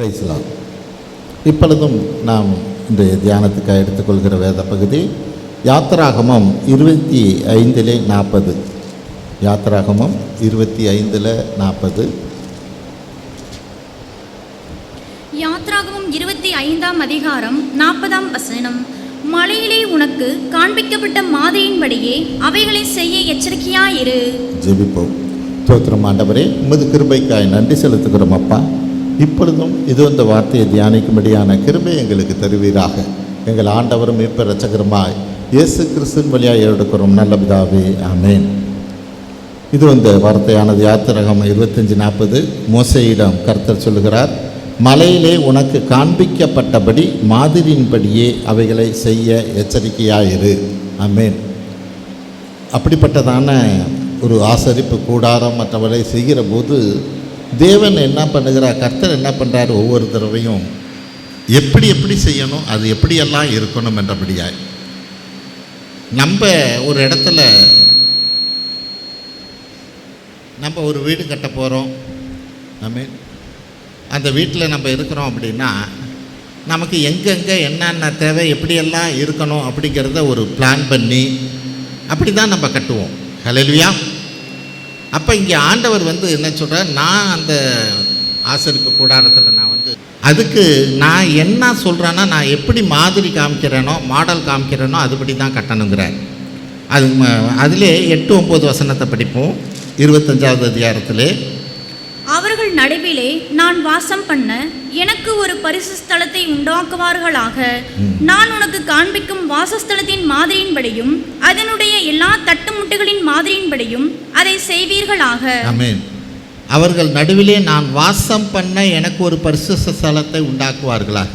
பிரைஸ்லாம். இப்பொழுதும் நாம் இன்றைய தியானத்துக்காக எடுத்துக்கொள்கிற வேத பகுதி யாத்திராகமம் 25:40. யாத்திராகமம் 25:40. யாத்திராகமம் 25ஆம் அதிகாரம் 40ஆம் வசனம். மலையிலே உனக்கு காண்பிக்கப்பட்ட மாதிரியின்படியே அவைகளை செய்ய எச்சரிக்கையாயிரு. ஜெபிப்போம். ஸ்தோத்திரம் ஆண்டவரே, உமது கிருபைக்காய் நன்றி செலுத்துகிறோம் அப்பா. இப்பொழுதும் இது இந்த வார்த்தையை தியானிக்கும்படியான கிருபை எங்களுக்கு தருவீராக. எங்கள் ஆண்டவரும் மீட்பர் இரட்சகருமாய் இயேசு கிறிஸ்துவின் வழியாக எடுக்கிறோம் நல்ல பிதாவே, ஆமென். இது இந்த வார்த்தையானது யாத்திராகமம் 25:40. மோசேயிடம் கர்த்தர் சொல்லுகிறார், மலையிலே உனக்கு காண்பிக்கப்பட்டபடி மாதிரியின்படியே அவைகளை செய்ய எச்சரிக்கையாயிரு. ஆமென். அப்படிப்பட்டதான ஒரு ஆசரிப்பு கூடாரம் மற்றவரை செய்கிற போது தேவன் என்ன பண்ணுகிறார், கர்த்தர் என்ன பண்ணுறார், ஒவ்வொரு தடவையும் எப்படி எப்படி செய்யணும், அது எப்படியெல்லாம் இருக்கணும் என்றபடியாய். நம்ம ஒரு இடத்துல நம்ம ஒரு வீடு கட்ட போகிறோம். ஆமென். அந்த வீட்டில் நம்ம இருக்கிறோம் அப்படின்னா நமக்கு எங்கெங்கே என்னென்ன தேவை, எப்படியெல்லாம் இருக்கணும் அப்படிங்கிறத ஒரு பிளான் பண்ணி அப்படி தான் நம்ம கட்டுவோம். ஹல்லேலூயா. அப்போ இங்கே ஆண்டவர் என்ன சொல்கிறார், நான் அந்த ஆசரிப்பு கூடாரத்தில் அதுக்கு நான் என்ன சொல்கிறேன்னா, நான் எப்படி மாதிரி காமிக்கிறேனோ, மாடல் காமிக்கிறேனோ அதுபடி தான் கட்டணுங்கிறார். அதிலே 8-9 வசனத்தை படிப்போம். 25ஆவது அதிகாரத்திலே, அவர்கள் நடுவிலே நான் வாசம் பண்ண எனக்கு ஒரு பரிசுஸ்தலத்தை உண்டாக்குவார்களாக. நான் உனக்கு காண்பிக்கும் வாசஸ்தலத்தின் மாதிரியின்படியும் அதனுடைய எல்லா தட்டுமுட்டுகளின் மாதிரியின்படியும் அதை செய்வீர்களாக. ஆமென். அவர்கள் நடுவிலே நான் வாசம் பண்ண எனக்கு ஒரு பரிசுத்த ஸ்தலத்தை உண்டாக்குவார்களாக.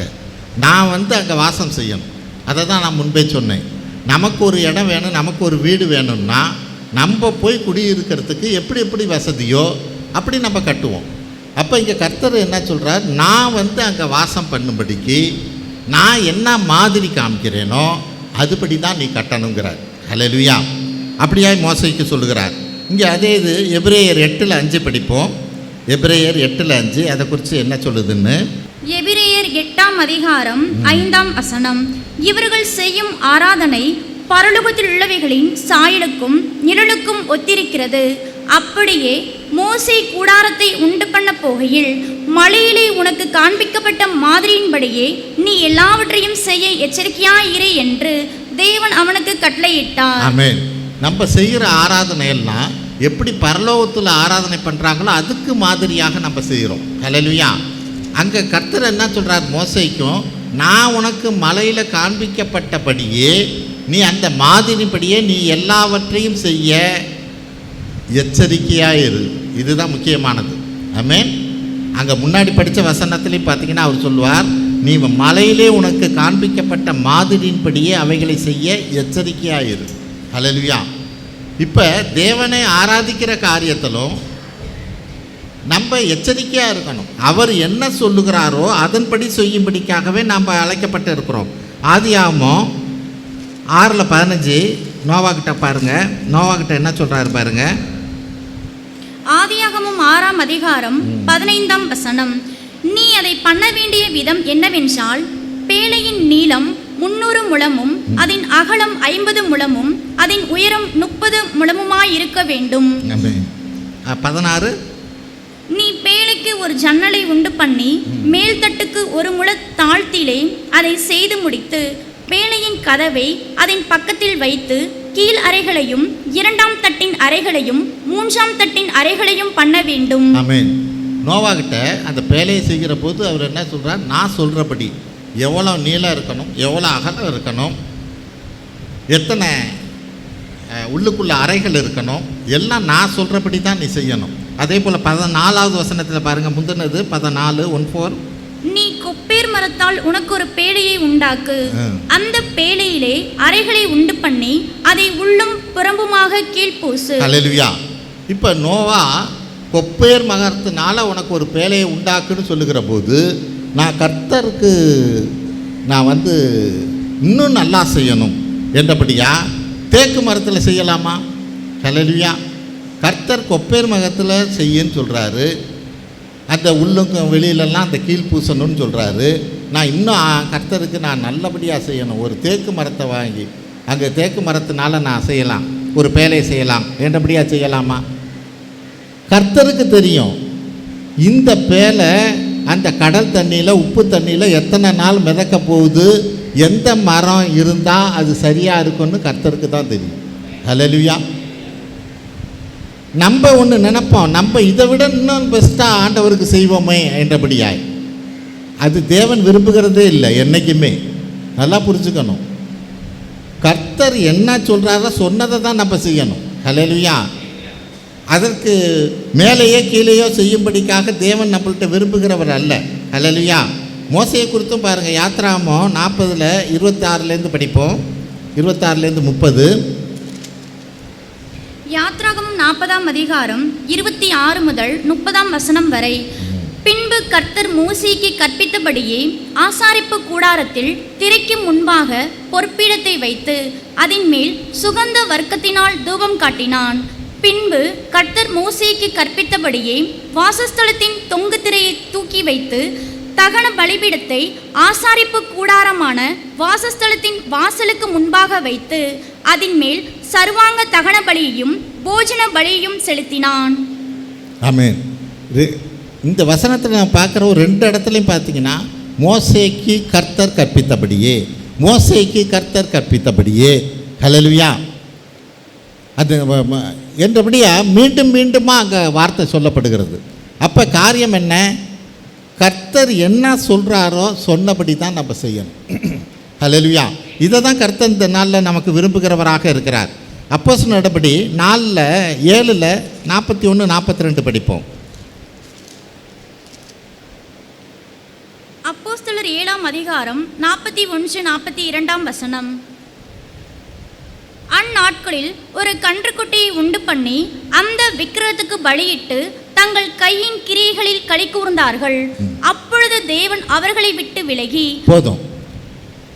நான் அங்கே வாசம் செய்யணும். அதை தான் நான் முன்பே சொன்னேன். நமக்கு ஒரு இடம் வேணும், நமக்கு ஒரு வீடு வேணும்னா நம்ம போய் குடியிருக்கிறதுக்கு எப்படி எப்படி வசதியோ அப்படி நம்ம கட்டுவோம். அப்போ இங்கே கர்த்தர் என்ன சொல்கிறார், நான் அங்கே வாசம் பண்ணும்படிக்கு நான் என்ன மாதிரி காமிக்கிறேனோ அதுபடி தான் நீ கட்டணுங்கிறார். ஹல்லேலூயா. அப்படியாய் மோசேக்கு சொல்லுகிறார். இங்கே அதே இது எபிரேயர் 8:5 படிப்போம். எபிரேயர் 8:5 அதை குறித்து என்ன சொல்லுதுன்னு. எபிரேயர் 8ஆம் அதிகாரம் 5ஆம் வசனம். இவர்கள் செய்யும் ஆராதனை பரலோகத்தில் உள்ளவைகளின் சாயலுக்கும் நிழலுக்கும் ஒத்திருக்கிறது. அப்படியே மோசே கூடாரத்தை உண்டு பண்ண போகையில் மலையிலே உனக்கு காண்பிக்கப்பட்ட மாதிரியின்படியே நீ எல்லாவற்றையும் செய்ய எச்சரிக்கையாயிரு என்று தேவன் அவனுக்கு கட்டளையிட்டார். ஆமென். நம்ம செய்கிற ஆராதனையெல்லாம் எப்படி பரலோகத்தில் ஆராதனை பண்ணுறாங்களோ அதுக்கு மாதிரியாக நம்ம செய்கிறோம். ஹல்லேலூயா. அங்கே கர்த்தர் என்ன சொல்கிறார், மோசேக்கும் நான் உனக்கு மலையில் காண்பிக்கப்பட்டபடியே நீ அந்த மாதிரிப்படியே நீ எல்லாவற்றையும் செய்ய எச்சரிக்கையாயிரு. இதுதான் முக்கியமானது. ஆமென். அங்கே முன்னாடி படித்த வசனத்துலேயும் பார்த்தீங்கன்னா அவர் சொல்லுவார், நீ மலையிலே உனக்கு காண்பிக்கப்பட்ட மாதிரியின்படியே அவைகளை செய்ய எச்சரிக்கையாயிரு. ஹல்லேலூயா. இப்போ தேவனை ஆராதிக்கிற காரியத்திலும் நம்ம எச்சரிக்கையாக இருக்கணும். அவர் என்ன சொல்லுகிறாரோ அதன்படி செய்யும்படிக்காகவே நாம் அழைக்கப்பட்டு இருக்கிறோம். ஆதியாகமம் 6:15 நோவாகிட்ட பாருங்கள். நோவாகிட்ட என்ன சொல்கிறாரு பாருங்கள். ஆதியாகமம் 6ஆம் அதிகாரம் 15ஆம் வசனம். நீ அதை பண்ண வேண்டிய விதம் என்னவென்றால், பேழையின் நீளம் 300 முழமும் அதன் அகலம் 50 முழமும் அதன் உயரம் 30 முழமுமாயிருக்க வேண்டும். 16 நீ பேழைக்கு ஒரு ஜன்னலை உண்டு பண்ணி மேல் தட்டுக்கு 1 முழ தாழ்த்திலே அதை செய்து முடித்து பேழையின் கதவை அதன் பக்கத்தில் வைத்து கீழ் அறைகளையும் 2ஆம் தட்டின் அறைகளையும் 3ஆம் தட்டின் அறைகளையும் பண்ண வேண்டும். ஆமென். நோவாகிட்ட அந்த பேழையை செய்கிற போது அவர் என்ன சொல்கிறார், நான் சொல்கிறபடி எவ்வளோ நீளம் இருக்கணும், எவ்வளோ அகலம் இருக்கணும், எத்தனை உள்ளுக்குள்ள அறைகள் இருக்கணும், எல்லாம் நான் சொல்கிறபடி தான் நீ செய்யணும். அதே போல் 14ஆவது வசனத்தில் பாருங்கள். முந்தினது 14:14. நீ கொப்பேர் மரத்தால் உனக்கு ஒரு பேழையை உண்டாக்கு. அந்த பேழையிலே அறைகளை உண்டு பண்ணி அதை உள்ளும் புறம்புமாக கீழ்பூசு. ஹல்லேலூயா. இப்போ நோவா கொப்பேர் மரத்தினால உனக்கு ஒரு பேழையை உண்டாக்குன்னு சொல்லுகிற போது நான் கர்த்தருக்கு நான் இன்னும் நல்லா செய்யணும் என்றபடியா தேக்கு மரத்தில் செய்யலாமா? ஹல்லேலூயா. கர்த்தர் கொப்பேர் மரத்தில் செய்யன்னு சொல்கிறாரு. அந்த உள்ளுக்கும் வெளியிலலாம் அந்த கீழ் பூசணும்னு சொல்கிறாரு. நான் இன்னும் கர்த்தருக்கு நான் நல்லபடியாக செய்யணும். ஒரு தேக்கு மரத்தை வாங்கி அங்கே தேக்கு மரத்தினால நான் செய்யலாம், ஒரு பேலையை செய்யலாம், என்றபடியாக செய்யலாமா? கர்த்தருக்கு தெரியும் இந்த பேலை அந்த கடல் தண்ணியில் உப்பு தண்ணியில் எத்தனை நாள் மிதக்க போகுது, எந்த மரம் இருந்தால் அது சரியாக இருக்குன்னு கர்த்தருக்கு தான் தெரியும். ஹல்லேலூயா. நம்ம ஒன்று நினைப்போம், நம்ம இதை விட இன்னும் பெஸ்ட்டாக ஆண்டவருக்கு செய்வோமே என்றபடியாய். அது தேவன் விரும்புகிறதே இல்லை என்றைக்குமே. நல்லா புரிஞ்சுக்கணும். கர்த்தர் என்ன சொல்கிறாரோ சொன்னதை தான் நம்ம செய்யணும். ஹல்லேலூயா. அதற்கு மேலேயோ கீழேயோ செய்யும்படிக்காக தேவன் நம்மள்கிட்ட விரும்புகிறவர் அல்ல. ஹல்லேலூயா. மோசையை குறித்தும் பாருங்கள். யாத்ராகமம் 40:26 படிப்போம். 26-30. யாத்ராகமம் 40 அதிகாரம் 26 முதல் 30 வரை. பின்பு கர்த்தர் மோசேக்கு கற்பித்தபடியே ஆசாரிப்பு கூடாரத்தில் திரைக்கு முன்பாக பொற்பீடத்தை வைத்து அதின் மேல் சுகந்த வர்க்கத்தினால் தூபம் காட்டினான். பின்பு கர்த்தர் மோசேக்கு கற்பித்தபடியே வாசஸ்தலத்தின் தொங்கு திரையை தூக்கி வைத்து தகன பலிபீடத்தை ஆசாரிப்பு கூடாரமான வாசஸ்தலத்தின் வாசலுக்கு முன்பாக வைத்து அதின் மேல் சர்வாங்க தகன பலியையும் போஜன பலியையும் செலுத்தினான். ஆமென். இந்த வசனத்தில் நான் பார்க்குற ஒரு 2 இடத்துலையும் பார்த்தீங்கன்னா மோசேக்கு கர்த்தர் கற்பித்தபடியே, மோசேக்கு கர்த்தர் கற்பித்தபடியே. ஹல்லேலூயா. அது என்றபடியா மீண்டும் மீண்டுமாக அங்கே வார்த்தை சொல்லப்படுகிறது. அப்போ காரியம் என்ன? கர்த்தர் என்ன சொல்கிறாரோ சொன்னபடி தான் நம்ம செய்யணும். ஹல்லேலூயா. இதை தான் கர்த்தர் இந்த நாளில் நமக்கு விரும்புகிறவராக இருக்கிறார். அப்போஸ்தலர் நடபடி 4:7-41-42 படிப்போம். அப்போஸ்தலர் 7 அதிகாரம் 41-42. அந்நாட்களில் ஒரு கன்றுக்குட்டியை உண்டு பண்ணி அந்த விக்கிரகத்துக்கு பலியிட்டு தங்கள் கையின் கிரியைகளில் களி கூர்ந்தார்கள். அப்பொழுது தேவன் அவர்களை விட்டு விலகி. போதும்.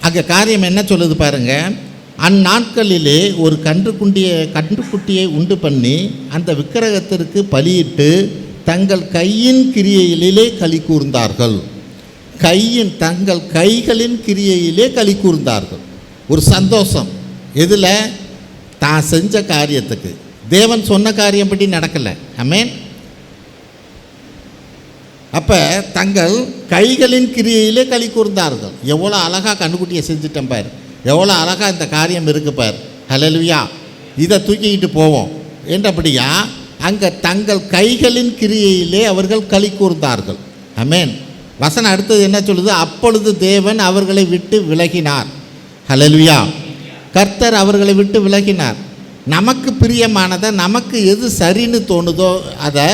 அங்கே காரியம் என்ன சொல்லுது பாருங்க. அந்நாட்களிலே ஒரு கன்றுக்குட்டியை உண்டு பண்ணி அந்த விக்கிரகத்திற்கு பலியிட்டு தங்கள் கையின் கிரியையிலே களி கூர்ந்தார்கள். தங்கள் கைகளின் கிரியையிலே களி கூர்ந்தார்கள். ஒரு சந்தோஷம். எதில்? தான் செஞ்ச காரியத்துக்கு. தேவன் சொன்ன காரியம் படி நடக்கலை. ஆமென். அப்போ தங்கள் கைகளின் கிரியையிலே களி கூர்ந்தார்கள். எவ்வளோ அழகாக கண்ணுக்குட்டியை செஞ்சுட்டேன் பார், எவ்வளோ அழகாக இந்த காரியம் இருக்கு பார். ஹல்லேலூயா. இதை தூக்கிக்கிட்டு போவோம் என்றபடியா அங்கே தங்கள் கைகளின் கிரியையிலே அவர்கள் களி கூர்ந்தார்கள். ஆமென். வசனம் அடுத்தது என்ன சொல்லுது? அப்பொழுது தேவன் அவர்களை விட்டு விலகினார். ஹல்லேலூயா. கர்த்தர் அவர்களை விட்டு விலகினார். நமக்கு பிரியமானதை, நமக்கு எது சரின்னு தோணுதோ அதை,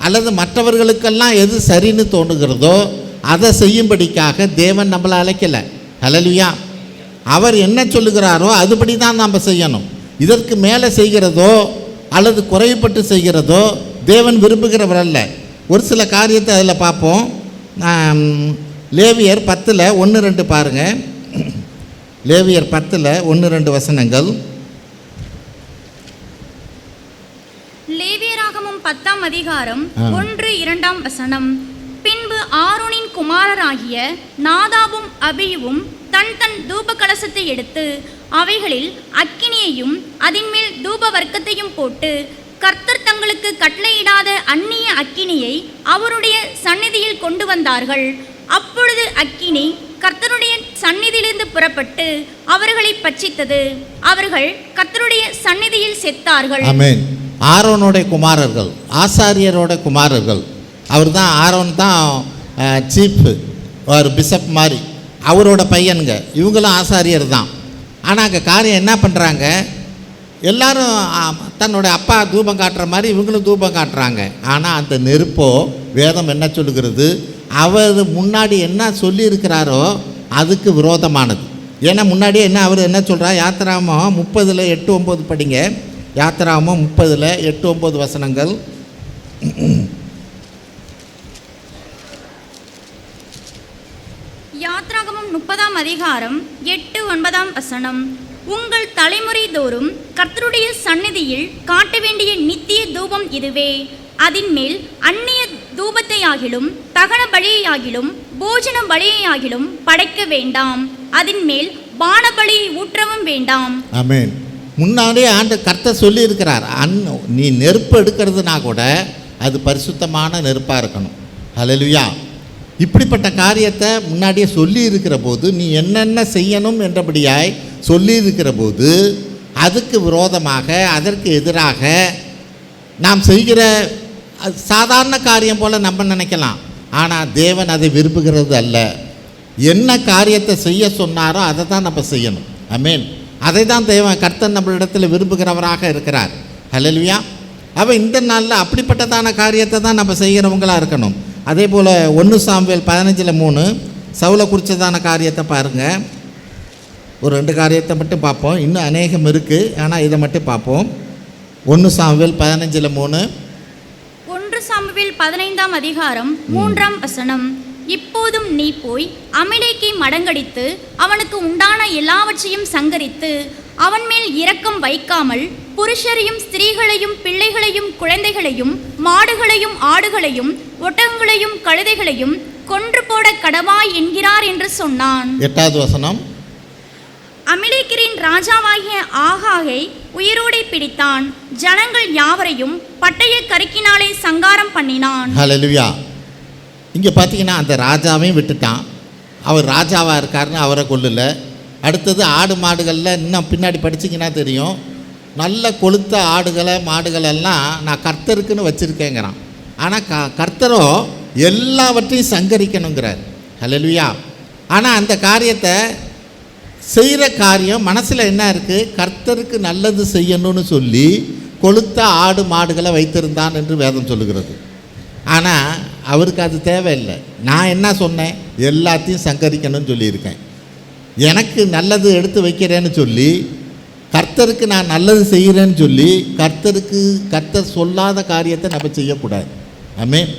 அல்லது மற்றவர்களுக்கெல்லாம் எது சரின்னு தோணுகிறதோ அதை செய்யும்படிக்காக தேவன் நம்மளை அழைக்கலை. ஹல்லேலூயா. அவர் என்ன சொல்லுகிறாரோ அதுபடி தான் நாம் செய்யணும். இதற்கு மேலே செய்கிறதோ அல்லது குறைபட்டு செய்கிறதோ தேவன் விரும்புகிறவர் அல்ல. ஒரு சில காரியத்தை அதில் பார்ப்போம். லேவியர் 10:1-2 பாருங்கள். லேவியர் 10:1-2 வசனங்கள். லேவியராகமம் 10 அதிகாரம் 1-2 வசனம். பின்பு ஆரோனின் குமாரராகிய நாதாபும் அபியுவும் தன் தன் தூப கலசத்தை எடுத்து அவைகளில் அக்கினியையும் அதின் மேல் தூப வர்க்கத்தையும் போட்டு கர்த்தர் தங்களுக்கு கட்டளையிடாத அந்நிய அக்கினியை அவருடைய சந்நிதியில் கொண்டு வந்தார்கள். அப்பொழுது அக்கினி கர்த்தருடைய சந்நிதியிலிருந்து புறப்பட்டு அவர்களை பட்சித்தது. அவர்கள் கர்த்தருடைய சந்நிதியில் செத்தார்கள். ஆமென். ஆரோனுடைய குமாரர்கள், ஆசாரியரோட குமாரர்கள். அவர் தான், ஆரோன் தான் சீஃப், ஒரு பிஷப் மாதிரி, அவரோட பையனுங்க. இவங்களும் ஆசாரியர் தான். ஆனால் அங்கே காரியம் என்ன பண்ணுறாங்க? எல்லாரும் தன்னோட அப்பா தூபம் காட்டுற மாதிரி இவங்களும் தூபம் காட்டுறாங்க. ஆனால் அந்த நெருப்போ வேதம் என்ன சொல்லுகிறது? அவர் முன்னாடி என்ன சொல்லியிருக்கிறாரோ அதுக்கு விரோதமானது. ஏன்னா முன்னாடியே என்ன அவர் என்ன சொல்கிறார்? யாத்திராகமம் 30:8-9 படிங்க. யாத்திராகமம் 30:8-9 வசனங்கள். யாத்ராகமம் 30 அதிகாரம் 8-9 வசனம். உங்கள் தலைமுறை தோறும் கர்த்தருடைய சந்நிதியில் காட்ட வேண்டிய நித்திய தூபம் இதுவே. அதின் மேல் அந்நிய தூபத்தையாகிலும் தகன பலியையாகிலும் போஜன பலியையாகிலும் படைக்க வேண்டாம். அதன் மேல் பான பலியை ஊற்றவும் வேண்டாம். ஆமென். முன்னாடியே கர்த்தர் சொல்லியிருக்கிறார், நீ நெருப்பு எடுக்கிறதுனா கூட அது பரிசுத்தமான நெருப்பாக இருக்கணும். ஹல்லேலூயா. இப்படிப்பட்ட காரியத்தை முன்னாடியே சொல்லி இருக்கிற போது, நீ என்னென்ன செய்யணும் என்றபடியாய் சொல்லி இருக்கிற போது, அதுக்கு விரோதமாக அதற்கு எதிராக நாம் செய்கிற சாதாரண காரியம் போல் நம்ம நினைக்கலாம். ஆனால் தேவன் அதை விரும்புகிறது அல்ல. என்ன காரியத்தை செய்ய சொன்னாரோ அதை தான் நம்ம செய்யணும். ஆமென். அதை தான் தேவன் கர்த்தர் நம்மளிடத்தில் விரும்புகிறவராக இருக்கிறார். ஹல்லேலூயா. அவன் இந்த நாளில் அப்படிப்பட்டதான காரியத்தை தான் நம்ம செய்கிறவங்களாக இருக்கணும். அதே போல் 1 சாமுவேல் 15:3 சவுலை குறித்ததான காரியத்தை பாருங்கள். ஒரு 2 காரியத்தை மட்டும் பார்ப்போம். இன்னும் அநேகம் இருக்குது, ஆனால் இதை மட்டும் பார்ப்போம். 1 சாமுவேல் 15:3. 1 சாமுவேல் 15ஆம் அதிகாரம் 3ஆம் வசனம். இப்போதும் நீ போய் அமலேக்கை மடங்கடித்து அவனுக்கு உண்டான எல்லாவற்றையும் சங்கரித்து அவன் மேல் இரக்கம் வைக்காமல் புருஷரையும் ஸ்திரீகளையும் பிள்ளைகளையும் குழந்தைகளையும் மாடுகளையும் ஆடுகளையும் ஒட்டகங்களையும் கழுதைகளையும் கொன்று போட கடவாய் என்கிறார் என்று சொன்னான். 8வது வசனம். அமலேக்கிரின் ராஜாவாகிய ஆகாகை உயிரோடே பிடித்தான். ஜனங்கள் யாவரையும் பட்டய கருக்கினாலே சங்காரம் பண்ணினான். ஹல்லேலூயா. இங்கே பார்த்தீங்கன்னா அந்த ராஜாவையும் விட்டுட்டான். அவர் ராஜாவாக இருக்காருன்னு அவரை கொல்லல. அடுத்தது ஆடு மாடுகளில் இன்னும் பின்னாடி படிச்சிங்கன்னா தெரியும், நல்ல கொளுத்த ஆடுகளை மாடுகளெல்லாம் நான் கர்த்தருக்குன்னு வச்சுருக்கேங்கிறான். ஆனால் கர்த்தரோ எல்லாவற்றையும் சங்கரிக்கணுங்கிறார். ஹல்லேலூயா. ஆனால் அந்த காரியத்தை செய்கிற காரியம் மனசில் என்ன இருக்குது, கர்த்தருக்கு நல்லது செய்யணும்னு சொல்லி கொளுத்த ஆடு மாடுகளை வைத்திருந்தான் என்று வேதம் சொல்லுகிறது. ஆனால் அவருக்கு அது தேவையில்லை. நான் என்ன சொன்னேன், எல்லாத்தையும் சங்கரிக்கணும்னு சொல்லியிருக்கேன். எனக்கு நல்லது எடுத்து வைக்கிறேன்னு சொல்லி, கர்த்தருக்கு நான் நல்லது செய்கிறேன்னு சொல்லி, கர்த்தர் சொல்லாத காரியத்தை நம்ம செய்யக்கூடாது. ஆமென்.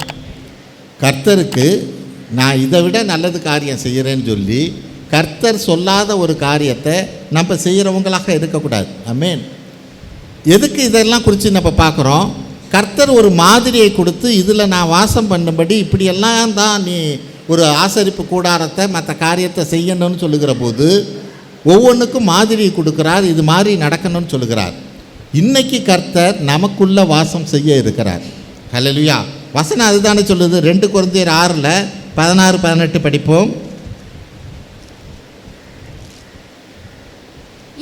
கர்த்தருக்கு நான் இதை விட நல்லது காரியம் செய்கிறேன்னு சொல்லி கர்த்தர் சொல்லாத ஒரு காரியத்தை நம்ம செய்கிறவங்களாக இருக்கக்கூடாது. ஆமென். எதுக்கு இதெல்லாம் குறித்து நம்ம பார்க்குறோம்? கர்த்தர் ஒரு மாதிரியை கொடுத்து, இதில் நான் வாசம் பண்ணும்படி இப்படியெல்லாம் தான் நீ ஒரு ஆசரிப்பு கூடாரத்தை மற்ற காரியத்தை செய்யணும்னு சொல்லுகிற போது ஒவ்வொன்றுக்கும் மாதிரியை கொடுக்குறார். இது மாதிரி நடக்கணும்னு சொல்லுகிறார். இன்னைக்கு கர்த்தர் நமக்குள்ள வாசம் செய்ய இருக்கிறார். ஹல்லேலூயா. வசனம் அதுதானே சொல்லுது. 2 கொரிந்தியர் 6:16-18 படிப்போம்.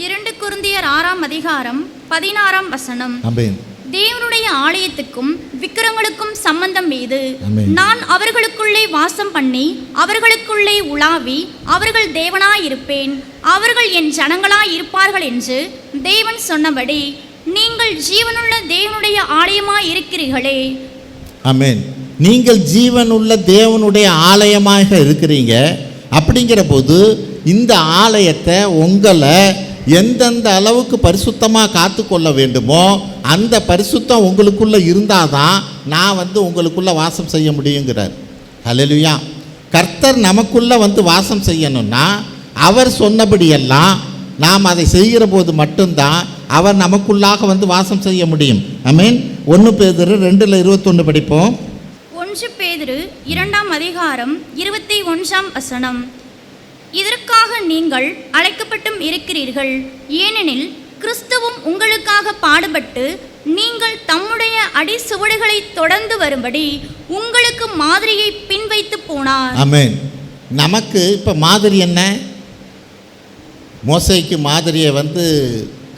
2 கொரிந்தியர் 6ஆம் அதிகாரம் 16ஆம் வசனம். ஆமென். தேவனுடைய ஆலயத்துக்கும் விக்கிரங்களுக்கும் சம்பந்தம் ஏது? ஆமென். நான் அவர்களுக்குள்ளே வாசம் பண்ணி அவர்களுக்குள்ளே உலாவி அவர்கள் தேவனாயிருப்பேன், அவர்கள் என் ஜனங்களாய் இருப்பார்கள் என்று தேவன் சொன்னபடி நீங்கள் ஜீவனுள்ள தேவனுடைய ஆலயமாய் இருக்கிறீர்களே. ஆமென். நீங்கள் ஜீவனுள்ள தேவனுடைய ஆலயமாக இருக்கிறீங்க. அப்படிங்கிற போது இந்த ஆலயத்தை உங்களை எந்தெந்த அளவுக்கு பரிசுத்தமாக காத்து கொள்ள வேண்டுமோ அந்த பரிசுத்தம் உங்களுக்குள்ளே இருந்தால் தான் நான் உங்களுக்குள்ளே வாசம் செய்ய முடியுங்கிறார். ஹல்லேலூயா. கர்த்தர் நமக்குள்ளே வாசம் செய்யணும்னா அவர் சொன்னபடியெல்லாம் நாம் அதை செய்கிற போது மட்டும்தான் அவர் நமக்குள்ளாக வாசம் செய்ய முடியும். ஆமென். 1 பேதுரு 2:21 படிப்போம். 1 பேதுரு 2ஆம் அதிகாரம் 21ஆம் வசனம். இதற்காக நீங்கள் அழைக்கப்பட்டும் இருக்கிறீர்கள், ஏனெனில் கிறிஸ்துவும் உங்களுக்காக பாடுபட்டு நீங்கள் தம்முடைய அடிசுவடுகளை தொடர்ந்து வரும்படி உங்களுக்கு மாதிரியை பின்வைத்து போனார். ஆமென். நமக்கு இப்போ மாதிரி என்ன? மோசேக்கு மாதிரியை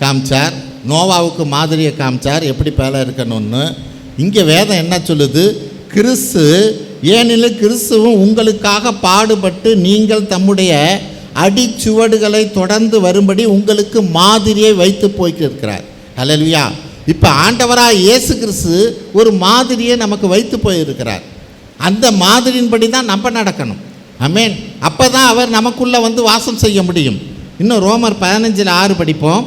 காமிச்சார், நோவாவுக்கு மாதிரியை காமிச்சார் எப்படி பேல இருக்கணும்னு. இங்கே வேதம் என்ன சொல்லுது? கிறிஸ்து, ஏனெனில் கிறிஸ்துவும் உங்களுக்காக பாடுபட்டு நீங்கள் தம்முடைய அடிச்சுவடுகளை தொடர்ந்து வரும்படி உங்களுக்கு மாதிரியை வைத்து போய்க்கிருக்கிறார். ஹல்லேலூயா. இப்போ ஆண்டவராக இயேசு கிறிஸ்து ஒரு மாதிரியை நமக்கு வைத்து போயிருக்கிறார். அந்த மாதிரியின்படி தான் நம்ம நடக்கணும். ஆமென். அப்போ தான் அவர் நமக்குள்ளே வாசம் செய்ய முடியும். இன்னும் ரோமர் 15:6 படிப்போம்.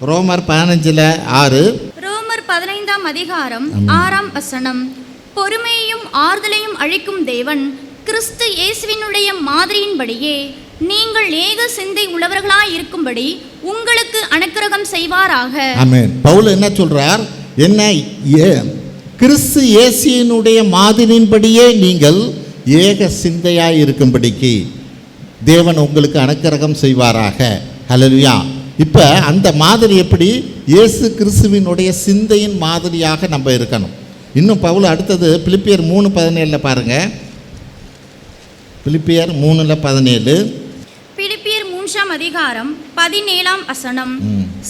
ரோமர் 15:6. ரோமர் 15ஆம் அதிகாரம் 6ஆம் வசனம். பொறுமையையும் ஆறுதலையும் அளிக்கும் தேவன் கிறிஸ்து இயேசுவினுடைய மாதிரியின்படியே நீங்கள் ஏக சிந்தை உள்ளவர்களாய் இருக்கும்படி உங்களுக்கு அனுக்கிரகம் செய்வாராக. ஆமென். பவுல் என்ன சொல்றார்? என்ன கிறிஸ்து இயேசுவினுடைய மாதிரியின்படியே நீங்கள் ஏக சிந்தையாய் இருக்கும்படிக்கு தேவன் உங்களுக்கு அனுக்கிரகம் செய்வாராக. ஹல்லேலூயா. இப்போ அந்த மாதிரி எப்படி? இயேசு கிறிஸ்துவினுடைய சிந்தையின் மாதிரியாக நம்ம இருக்கணும். இன்னும் பவுல் அடுத்தது பிலிப்பியர் 3:17 பாருங்கள். பிலிப்பியர் 3:17. பிலிப்பியர் 3ஆம் அதிகாரம் 17ஆம் வசனம்.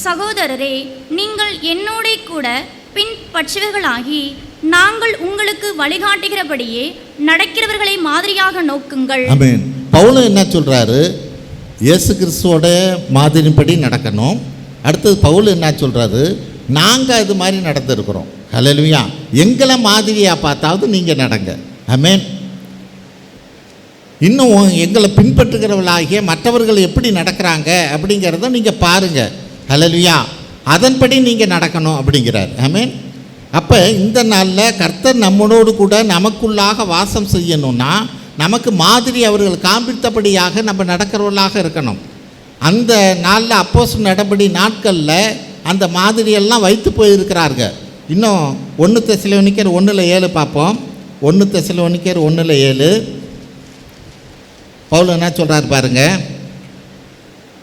சகோதரரே, நீங்கள் என்னோட கூட பின்பற்றுவர்களாகி நாங்கள் உங்களுக்கு வழிகாட்டுகிறபடியே நடக்கிறவர்களை மாதிரியாக நோக்குங்கள். ஆமென். பவுல் என்ன சொல்றாரு? இயேசு கிறிஸ்துவோட மாதிரிப்படி நடக்கணும். அடுத்தது பவுல் என்ன சொல்றாரு? நாங்கள் அது மாதிரி நடந்திருக்கிறோம். ஹல்லேலூயா. எங்களை மாதிரியாக பார்த்தாவது நீங்கள் நடங்க. ஆமென். இன்னும் எங்களை பின்பற்றுகிறவர்களாகிய மற்றவர்கள் எப்படி நடக்கிறாங்க அப்படிங்கிறத நீங்கள் பாருங்கள். ஹல்லேலூயா. அதன்படி நீங்கள் நடக்கணும் அப்படிங்கிறார். ஆமென். அப்போ இந்த நாளில் கர்த்தர் நம்மளோடு கூட நமக்குள்ளாக வாசம் செய்யணும்னா நமக்கு மாதிரி அவர்கள் காண்பித்தபடியாக நம்ம நடக்கிறவர்களாக இருக்கணும். அந்த நாளில் அப்போஸ்தலர் நடபடி நாட்களில் அந்த மாதிரியெல்லாம் வைத்து போயிருக்கிறார்கள். இன்னும் 1 தெசலோனிக்கர் 1:7 பார்ப்போம். 1 தெசலோனிக்கர் 1:7 பவுல் என்ன சொல்கிறார் பாருங்க.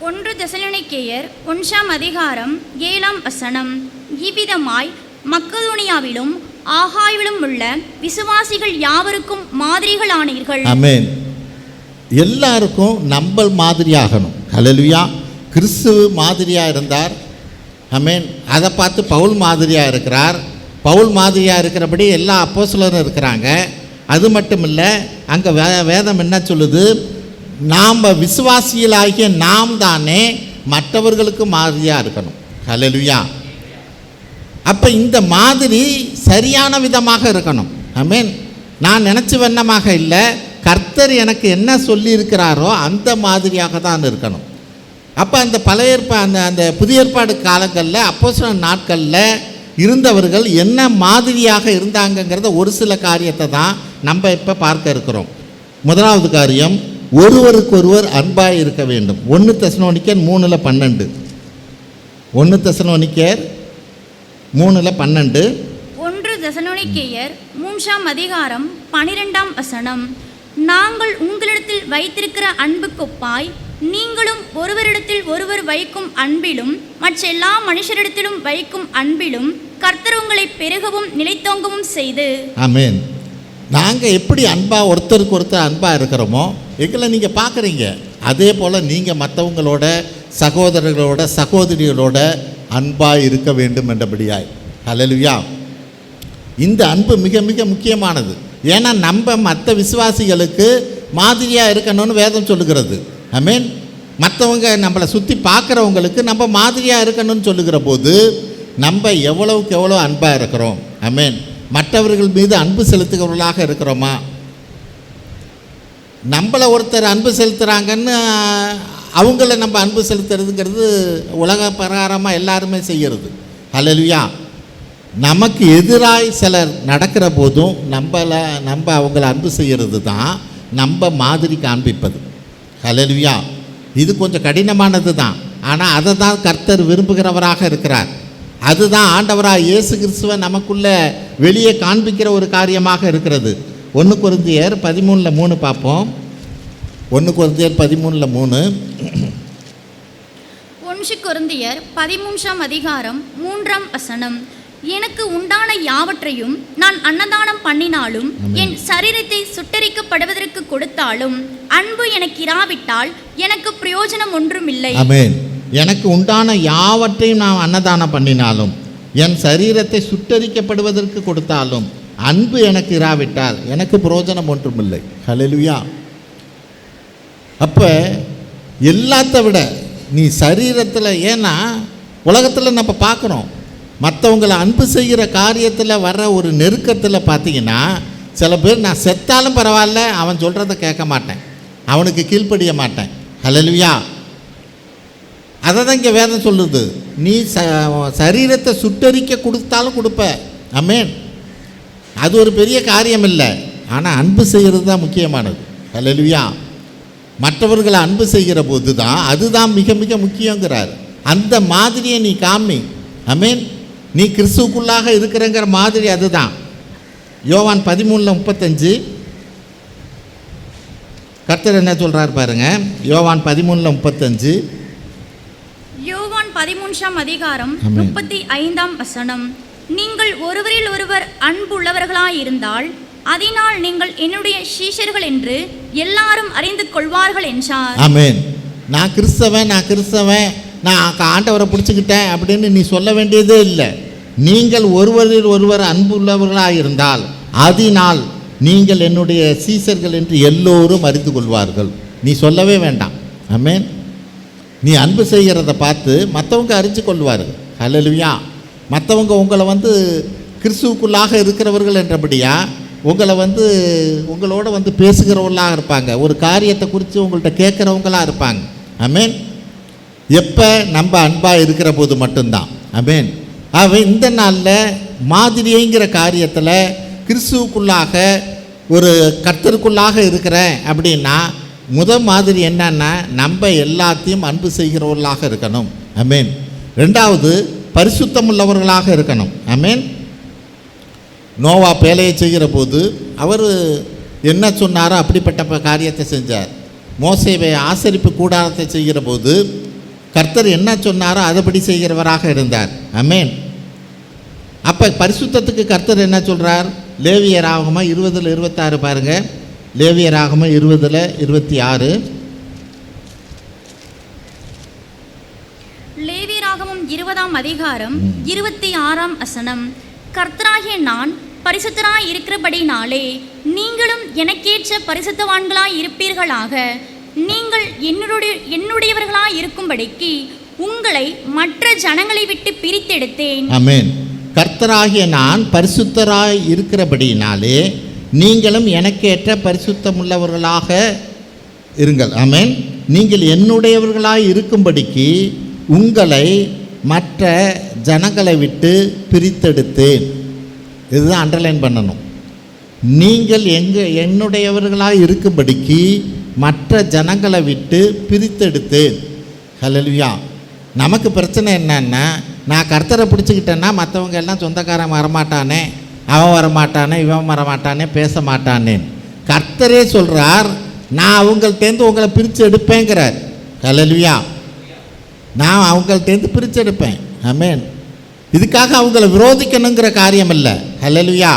1 தெசலோனிக்கேயர் 1ஆம் அதிகாரம் 7ஆம் வசனம். இவ்விதமாய் மக்கதோனியாவிலும் ஆகாயிலும் உள்ள விசுவாசிகள் யாவருக்கும் மாதிரிகளானீர்கள். ஆமென். எல்லாருக்கும் நம்ம மாதிரியாகணும். ஹல்லேலூயா. கிறிஸ்து மாதிரியாக இருந்தார். ஆமென். அதை பார்த்து பவுல் மாதிரியாக இருக்கிறார். பவுல் மாதிரியாக இருக்கிறபடி எல்லா அப்போஸ்தலரும் இருக்கிறாங்க. அது மட்டும் இல்லை, அங்கே வேதம் என்ன சொல்லுது? நாம் விசுவாசிகளாகிய நாம் தானே மற்றவர்களுக்கு மாதிரியாக இருக்கணும். ஹல்லேலூயா. அப்போ இந்த மாதிரி சரியான விதமாக இருக்கணும். ஆமென். நான் நினச்சி வண்ணமாக இல்லை, கர்த்தர் எனக்கு என்ன சொல்லியிருக்கிறாரோ அந்த மாதிரியாக தான் இருக்கணும். அப்போ அந்த பழைய அந்த புதிய ஏற்பாடு காலங்களில் அப்போஸ்தலர் நாட்களில் இருந்தவர்கள் என்ன மாதிரியாக இருந்தாங்கங்கிறத ஒரு சில காரியத்தை தான் நம்ம இப்போ பார்க்க இருக்கிறோம். முதலாவது காரியம், ஒருவருக்கொருவர் அன்பாக இருக்க வேண்டும். 1 தெசலோனிக்கர் 3:12. 1 தெசலோனிக்கர் 3:12. 1 தெசலோனிக்கேயர் 3ஆம் அதிகாரம் 12ஆம் வசனம். நாங்கள் உங்களிடத்தில் வைத்திருக்கிற அன்புக்கொப்பாய் நீங்களும் ஒருவரிடத்தில் ஒருவர் வைக்கும் அன்பிலும் மற்ற எல்லா மனுஷரிடத்திலும் வைக்கும் அன்பிலும் கர்த்தர் உங்களை பெருகவும் நிலைத்தோங்கவும் செய்து. ஆமென். நாங்கள் எப்படி அன்பாக ஒருத்தருக்கு ஒருத்தர் அன்பாக இருக்கிறோமோ எங்களை நீங்கள் பார்க்குறீங்க. அதே போல் நீங்கள் மற்றவங்களோட சகோதரர்களோட சகோதரிகளோட அன்பாக இருக்க வேண்டும் என்றபடியாய். ஹல்லேலூயா. இந்த அன்பு மிக மிக முக்கியமானது. ஏன்னா நம்ம மற்ற விசுவாசிகளுக்கு மாதிரியாக இருக்கணும்னு வேதம் சொல்லுகிறது. ஆமென். மற்றவங்க நம்மளை சுற்றி பார்க்குறவங்களுக்கு நம்ம மாதிரியாக இருக்கணும்னு சொல்லுகிற போது நம்ம எவ்வளவுக்கு எவ்வளோ அன்பாக இருக்கிறோம். ஆமென். மற்றவர்கள் மீது அன்பு செலுத்துகிறவர்களாக இருக்கிறோமா? நம்மளை ஒருத்தர் அன்பு செலுத்துகிறாங்கன்னு அவங்கள நம்ம அன்பு செலுத்துறதுங்கிறது உலக பிரகாரமாக எல்லாருமே செய்கிறது. ஹல்லேலூயா. நமக்கு எதிராய் சிலர் நடக்கிற போதும் நம்ம அவங்கள அன்பு செய்கிறது தான் நம்ம மாதிரி காண்பிப்பது. ஹல்லேலூயா. இது கொஞ்சம் கடினமானது தான். ஆனால் அதை தான் கர்த்தர் விரும்புகிறவராக இருக்கிறார். அதுதான் ஆண்டவராக இயேசு கிறிஸ்துவை நமக்குள்ளே வெளியே காண்பிக்கிற ஒரு காரியமாக இருக்கிறது. 1 கொரிந்தியர் 13:3 பார்ப்போம். 1 கொரிந்தியர் 13:3. 1 கொரிந்தியர் 13ஆம் அதிகாரம் 3ஆம் வசனம். எனக்கு உண்டான யாவற்றையும் நான் அன்னதானம் பண்ணினாலும் என் சரீரத்தை சுட்டரிக்கப்படுவதற்கு கொடுத்தாலும் அன்பு எனக்கு இராவிட்டால் எனக்கு பிரயோஜனம் ஒன்றுமில்லை. ஆமென். எனக்கு உண்டான யாவற்றையும் நான் அன்னதானம் பண்ணினாலும் என் சரீரத்தை சுட்டரிக்கப்படுவதற்கு கொடுத்தாலும் அன்பு எனக்கு இராவிட்டால் எனக்கு பிரயோஜனம் ஒன்றுமில்லை. ஹல்லேலூயா. அப்போ எல்லாத்த விட நீ சரீரத்தில், ஏன்னா உலகத்தில் நம்ம பார்க்குறோம் மற்றவங்களை அன்பு செய்கிற காரியத்தில் வர்ற ஒரு நெருக்கத்தில் பார்த்தீங்கன்னா சில பேர் நான் செத்தாலும் பரவாயில்ல அவன் சொல்கிறத கேட்க மாட்டேன், அவனுக்கு கீழ்ப்படிய மாட்டேன். ஹல்லேலூயா. அதை தான் இங்கே வேதம் சொல்லுது. நீ சரீரத்தை சுட்டரிக்க கொடுத்தாலும் கொடுப்ப. ஆமென். அது ஒரு பெரிய காரியம் இல்லை. ஆனால் அன்பு செய்கிறது தான் முக்கியமானது. ஹல்லேலூயா. மற்றவர்களை அன்பு செய்கிற போது தான் அதுதான் மிக மிக முக்கியங்கிறார். அந்த மாதிரியை நீ காமி. ஆமென். நீ கிறிஸ்துவுக்குள்ளாக இருக்கிறங்கிற மாதிரி அதுதான். யோவான் 13:35 கர்த்தர் என்ன சொல்கிறார் பாருங்க. யோவான் 13:35. யோவான் 13ஆம் அதிகாரம் ஆமென். 35ஆம் வசனம். நீங்கள் ஒருவரில் ஒருவர் அன்புள்ளவர்களாயிருந்தால் அதனால் நீங்கள் என்னுடைய சீஷர்கள் என்று எல்லாரும் அறிந்து கொள்வார்கள் என்றார். ஆமென். நான் கிறிஸ்தவன் நான் ஆண்டவரை பிடிச்சிக்கிட்டேன் அப்படின்னு நீ சொல்ல வேண்டியதே இல்லை. நீங்கள் ஒருவரில் ஒருவர் அன்புள்ளவர்களாக இருந்தால் அதனால் நீங்கள் என்னுடைய சீஷர்கள் என்று எல்லோரும் அறிந்து கொள்வார்கள். நீ சொல்லவே வேண்டாம். ஆமென். நீ அன்பு செய்கிறத பார்த்து மற்றவங்க அறிஞ்சு கொள்வார்கள். ஹல்லேலூயா. மற்றவங்க உங்களை கிறிஸ்துவுக்குள்ளாக இருக்கிறவர்கள் என்றபடியா உங்களோட பேசுகிறவர்களாக இருப்பாங்க. ஒரு காரியத்தை குறித்து உங்கள்கிட்ட கேட்குறவங்களாக இருப்பாங்க. ஆமென். எப்போ நம்ம அன்பாக இருக்கிற போது மட்டும்தான். ஆமென். இந்த நாளில் மாதிரியைங்கிற காரியத்தில் கிறிஸ்துவுக்குள்ளாக ஒரு கர்த்தருக்குள்ளாக இருக்கிறேன் அப்படின்னா மாதிரி என்னன்னா நம்ம எல்லாத்தையும் அன்பு செய்கிறவர்களாக இருக்கணும். ஆமென். ரெண்டாவது பரிசுத்தம் உள்ளவர்களாக இருக்கணும். ஆமென். நோவா பேழையை செய்கிற போது அவர் என்ன சொன்னாரோ அப்படிப்பட்ட காரியத்தை செஞ்சார். மோசேவை ஆசரிப்பு கூடாரத்தை செய்கிற போது கர்த்தர் என்ன சொன்னாரோ அதுபடி செய்கிறவராக இருந்தார். ஆமென். அப்போ பரிசுத்தத்துக்கு கர்த்தர் என்ன சொல்கிறார்? லேவியராகமம் 20:26 பாருங்கள். லேவியராகமம் 20:26. லேவியராகமம் 20ஆம் அதிகாரம் 26ஆம் வசனம். கர்த்தராகிய நான் பரிசுத்தராய் இருக்கிறபடினாலே நீங்களும் எனக்கேற்ற பரிசுத்தவான்களாய் இருப்பீர்களாக. நீங்கள் என்னுடையவர்களாய் இருக்கும்படிக்கு உங்களை மற்ற ஜனங்களை விட்டு பிரித்தெடுத்தேன். ஆமென். கர்த்தராகிய நான் பரிசுத்தராய் இருக்கிறபடினாலே நீங்களும் எனக்கேற்ற பரிசுத்தமுள்ளவர்களாக இருங்கள். ஆமென். நீங்கள் என்னுடையவர்களாய் இருக்கும்படிக்கு உங்களை மற்ற ஜனங்களை விட்டு பிரித்தெடுத்தேன். இதுதான் அண்டர்லைன் பண்ணணும். நீங்கள் என்னுடையவர்களாக இருக்கும்படிக்கு மற்ற ஜனங்களை விட்டு பிரித்தெடுத்தேன். ஹல்லேலூயா. நமக்கு பிரச்சனை என்னன்னா, நான் கர்த்தரை பிடிச்சிக்கிட்டேன்னா மற்றவங்க எல்லாம் சொந்தக்காரன் வரமாட்டானே, அவன் வரமாட்டானே, இவன் வரமாட்டானே, பேச மாட்டானே. கர்த்தரே சொல்கிறார், நான் அவங்கள்ட்டேருந்து உங்களை பிரித்து எடுப்பேங்கிறார். ஹல்லேலூயா. நான் அவங்கள்ட்டேருந்து பிரித்து எடுப்பேன். ஆமென். இதுக்காக அவங்கள விரோதிக்கணுங்கிற காரியம் இல்லை. ஹல்லேலூயா.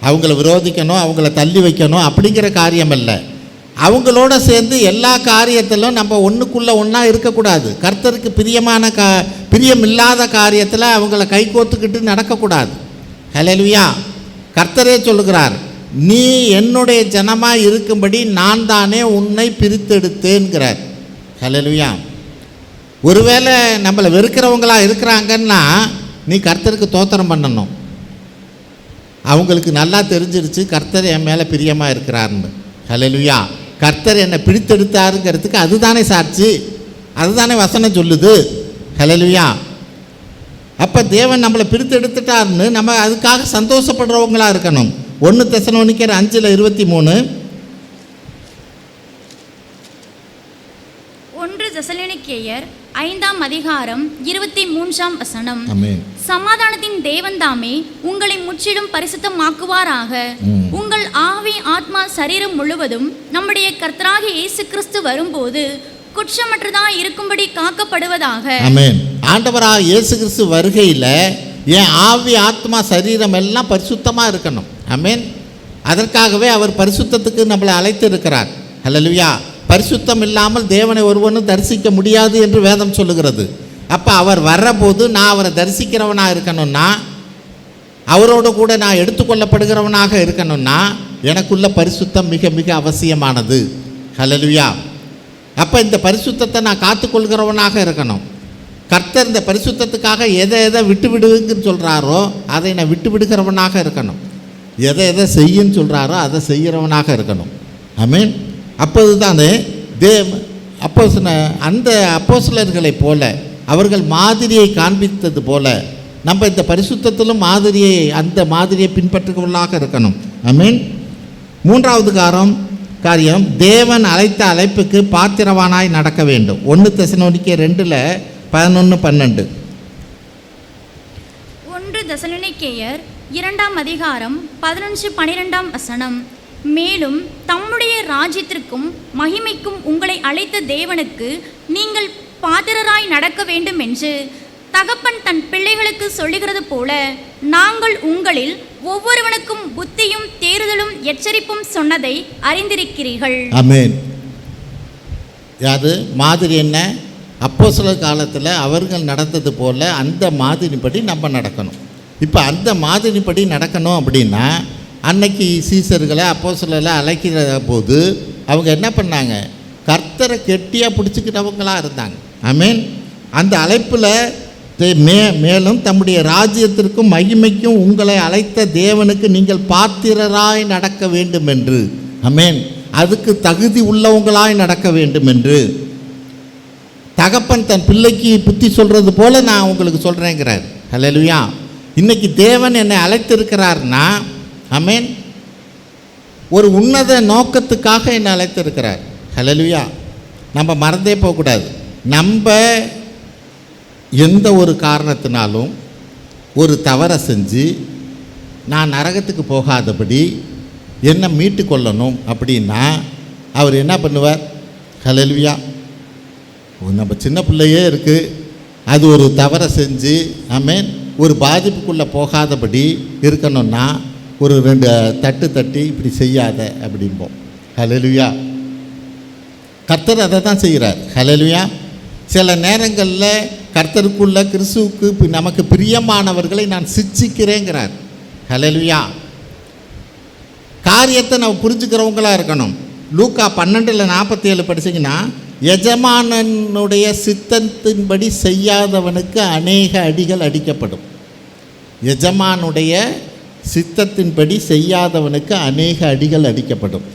அவங்கள விரோதிக்கணும், அவங்கள தள்ளி வைக்கணும் அப்படிங்கிற காரியம் இல்லை. அவங்களோட சேர்ந்து எல்லா காரியத்திலும் நம்ம ஒன்றுக்குள்ளே ஒன்றா இருக்கக்கூடாது. கர்த்தருக்கு பிரியமில்லாத காரியத்தில் அவங்கள கை கோத்துக்கிட்டு நடக்கக்கூடாது. ஹல்லேலூயா. கர்த்தரே சொல்லுகிறார், நீ என்னுடைய ஜனமாக இருக்கும்படி நான் தானே உன்னை பிரித்தெடுத்தேன்கிறார். ஹல்லேலூயா. ஒருவேளை நம்மளை வெறுக்கிறவங்களா இருக்கிறாங்கன்னா நீ கர்த்தருக்கு தோத்திரம் பண்ணணும். அவங்களுக்கு நல்லா தெரிஞ்சிருச்சு கர்த்தர் என் மேலே பிரியமாக இருக்கிறாருன்னு. ஹல்லேலூயா. கர்த்தர் என்னை பிரித்தெடுத்தாருங்கிறதுக்கு அதுதானே சாட்சி, அதுதானே வசனம் சொல்லுது. ஹல்லேலூயா. அப்போ தேவன் நம்மளை பிரித்தெடுத்துட்டாருன்னு நம்ம அதுக்காக சந்தோஷப்படுறவங்களாக இருக்கணும். 1 தெசலோனிக்கர் 5:23. 1 தெசலோனிக்கேயர் 5ஆம் அதிகாரம் 23ஆம் வசனம். ஆமென். சமாதானத்தின் தேவன் தாமே உங்களை முற்றிலும் பரிசுத்தமாக்குவாராக. உங்கள் ஆவி, ஆத்மா, சரீரம் முழுவதும் நம்முடைய கர்த்தராகிய இயேசு கிறிஸ்து வரும்போது குற்றமற்றதாய் இருக்கும்படி காக்கப்படுவதாக. ஆமென். ஆண்டவராக இயேசு கிறிஸ்து வருகையில் என் ஆவி, ஆத்மா, சரீரம் எல்லாம் பரிசுத்தமாக இருக்கணும். ஆமென். அதற்காகவே அவர் பரிசுத்தத்துக்கு நம்மளை அழைத்து இருக்கிறார். ஹல்லேலூயா. பரிசுத்தம் இல்லாமல் தேவனை ஒருவனும் தரிசிக்க முடியாது என்று வேதம் சொல்லுகிறது. அப்போ அவர் வர்றபோது நான் அவரை தரிசிக்கிறவனாக இருக்கணும்னா, அவரோடு கூட நான் எடுத்துக்கொள்ளப்படுகிறவனாக இருக்கணும்னா எனக்குள்ள பரிசுத்தம் மிக மிக அவசியமானது. ஹல்லேலூயா. அப்போ இந்த பரிசுத்தத்தை நான் காத்துக்கொள்கிறவனாக இருக்கணும். கர்த்தர் இந்த பரிசுத்தத்துக்காக எதை விட்டு விடுங்கன்னு சொல்கிறாரோ அதை நான் விட்டு விடுகிறவனாக இருக்கணும். எதை செய்யுன்னு சொல்கிறாரோ அதை செய்கிறவனாக இருக்கணும். ஆமென். அப்போது தானே அந்த அப்போஸ்தலர்களைப் போல அவர்கள் மாதிரியை காண்பித்தது போல நம்ம இந்த பரிசுத்தத்திலும் அந்த மாதிரியை பின்பற்றுவர்களாக இருக்கணும். ஆமென். 3வது காரியம் தேவன் அழைத்த அழைப்புக்கு பாத்திரவானாய் நடக்க வேண்டும். 1 தெசலோனிக்கேயர் 2:11-12. 1 தெசலோனிக்கேயர் 2ஆம் அதிகாரம் 11-12 வசனம். மேலும் தம்முடைய ராஜ்யத்திற்கும் மகிமைக்கும் உங்களை அழைத்த தேவனுக்கு நீங்கள் பாத்திரராய் நடக்க வேண்டும் என்று தகப்பன் தன் பிள்ளைகளுக்கு சொல்லுகிறது போல நாங்கள் உங்களில் ஒவ்வொருவனுக்கும் புத்தியும் தேறுதலும் எச்சரிப்பும் சொன்னதை அறிந்திருக்கிறீர்கள். ஆமென். அது மாதிரி என்ன? அப்போஸ்தலர் காலத்தில் அவர்கள் நடந்தது போல் அந்த மாதிரிப்படி நம்ம நடக்கணும். இப்போ அந்த மாதிரிப்படி நடக்கணும் அப்படின்னா அன்னைக்கு சீசர்களை அப்போஸ்தலரை அழைக்கிற போது அவங்க என்ன பண்ணாங்க? கர்த்தரை கெட்டியாக பிடிச்சிக்கிட்டவங்களாக இருந்தாங்க. ஆமென். அந்த அழைப்பில் மேலும் தம்முடைய ராஜ்யத்திற்கும் மகிமைக்கும் உங்களை அழைத்த தேவனுக்கு நீங்கள் பாத்திரராய் நடக்க வேண்டும் என்று. ஆமென். அதுக்கு தகுதி உள்ளவங்களாய் நடக்க வேண்டும் என்று தகப்பன் தன் பிள்ளைக்கு புத்தி சொல்கிறது போல நான் உங்களுக்கு சொல்கிறேங்கிறார். ஹல்லேலூயா. இன்னைக்கு தேவன் என்னை அழைத்திருக்கிறார்னா, ஆமென், ஒரு உன்னத நோக்கத்துக்காக என்னை அழைத்திருக்கிறார். ஹல்லேலூயா. நம்ம மறந்தே போகக்கூடாது. நம்ம எந்த ஒரு காரணத்தினாலும் ஒரு தவறை செஞ்சு நான் நரகத்துக்கு போகாதபடி என்னை மீட்டு கொள்ளணும் அப்படின்னா அவர் என்ன பண்ணுவார்? ஹல்லேலூயா. நம்ம சின்ன பிள்ளையே இருக்குது, அது ஒரு தவறை செஞ்சு ஆமென் ஒரு பாதிப்புக்குள்ளே போகாதபடி இருக்கணும்னா ஒரு 2 தட்டு தட்டி இப்படி செய்யாத அப்படிம்போம். ஹல்லேலூயா. கர்த்தர் அதை தான் செய்கிறார். ஹல்லேலூயா. சில நேரங்களில் கர்த்தருக்குள்ள கிறிஸ்துவுக்கு நமக்கு பிரியமானவர்களை நான் சிட்சிக்கிறேங்கிறார். ஹல்லேலூயா. காரியத்தை நம்ம புரிஞ்சுக்கிறவங்களா இருக்கணும். லூக்கா 12:47 படிச்சிங்கன்னா, எஜமானனுடைய சித்தத்தின்படி செய்யாதவனுக்கு அநேக அடிகள் அடிக்கப்படும். எஜமானுடைய சித்தத்தின்படி செய்யாதவனுக்கு அநேக அடிகள் அடிக்கப்படும்.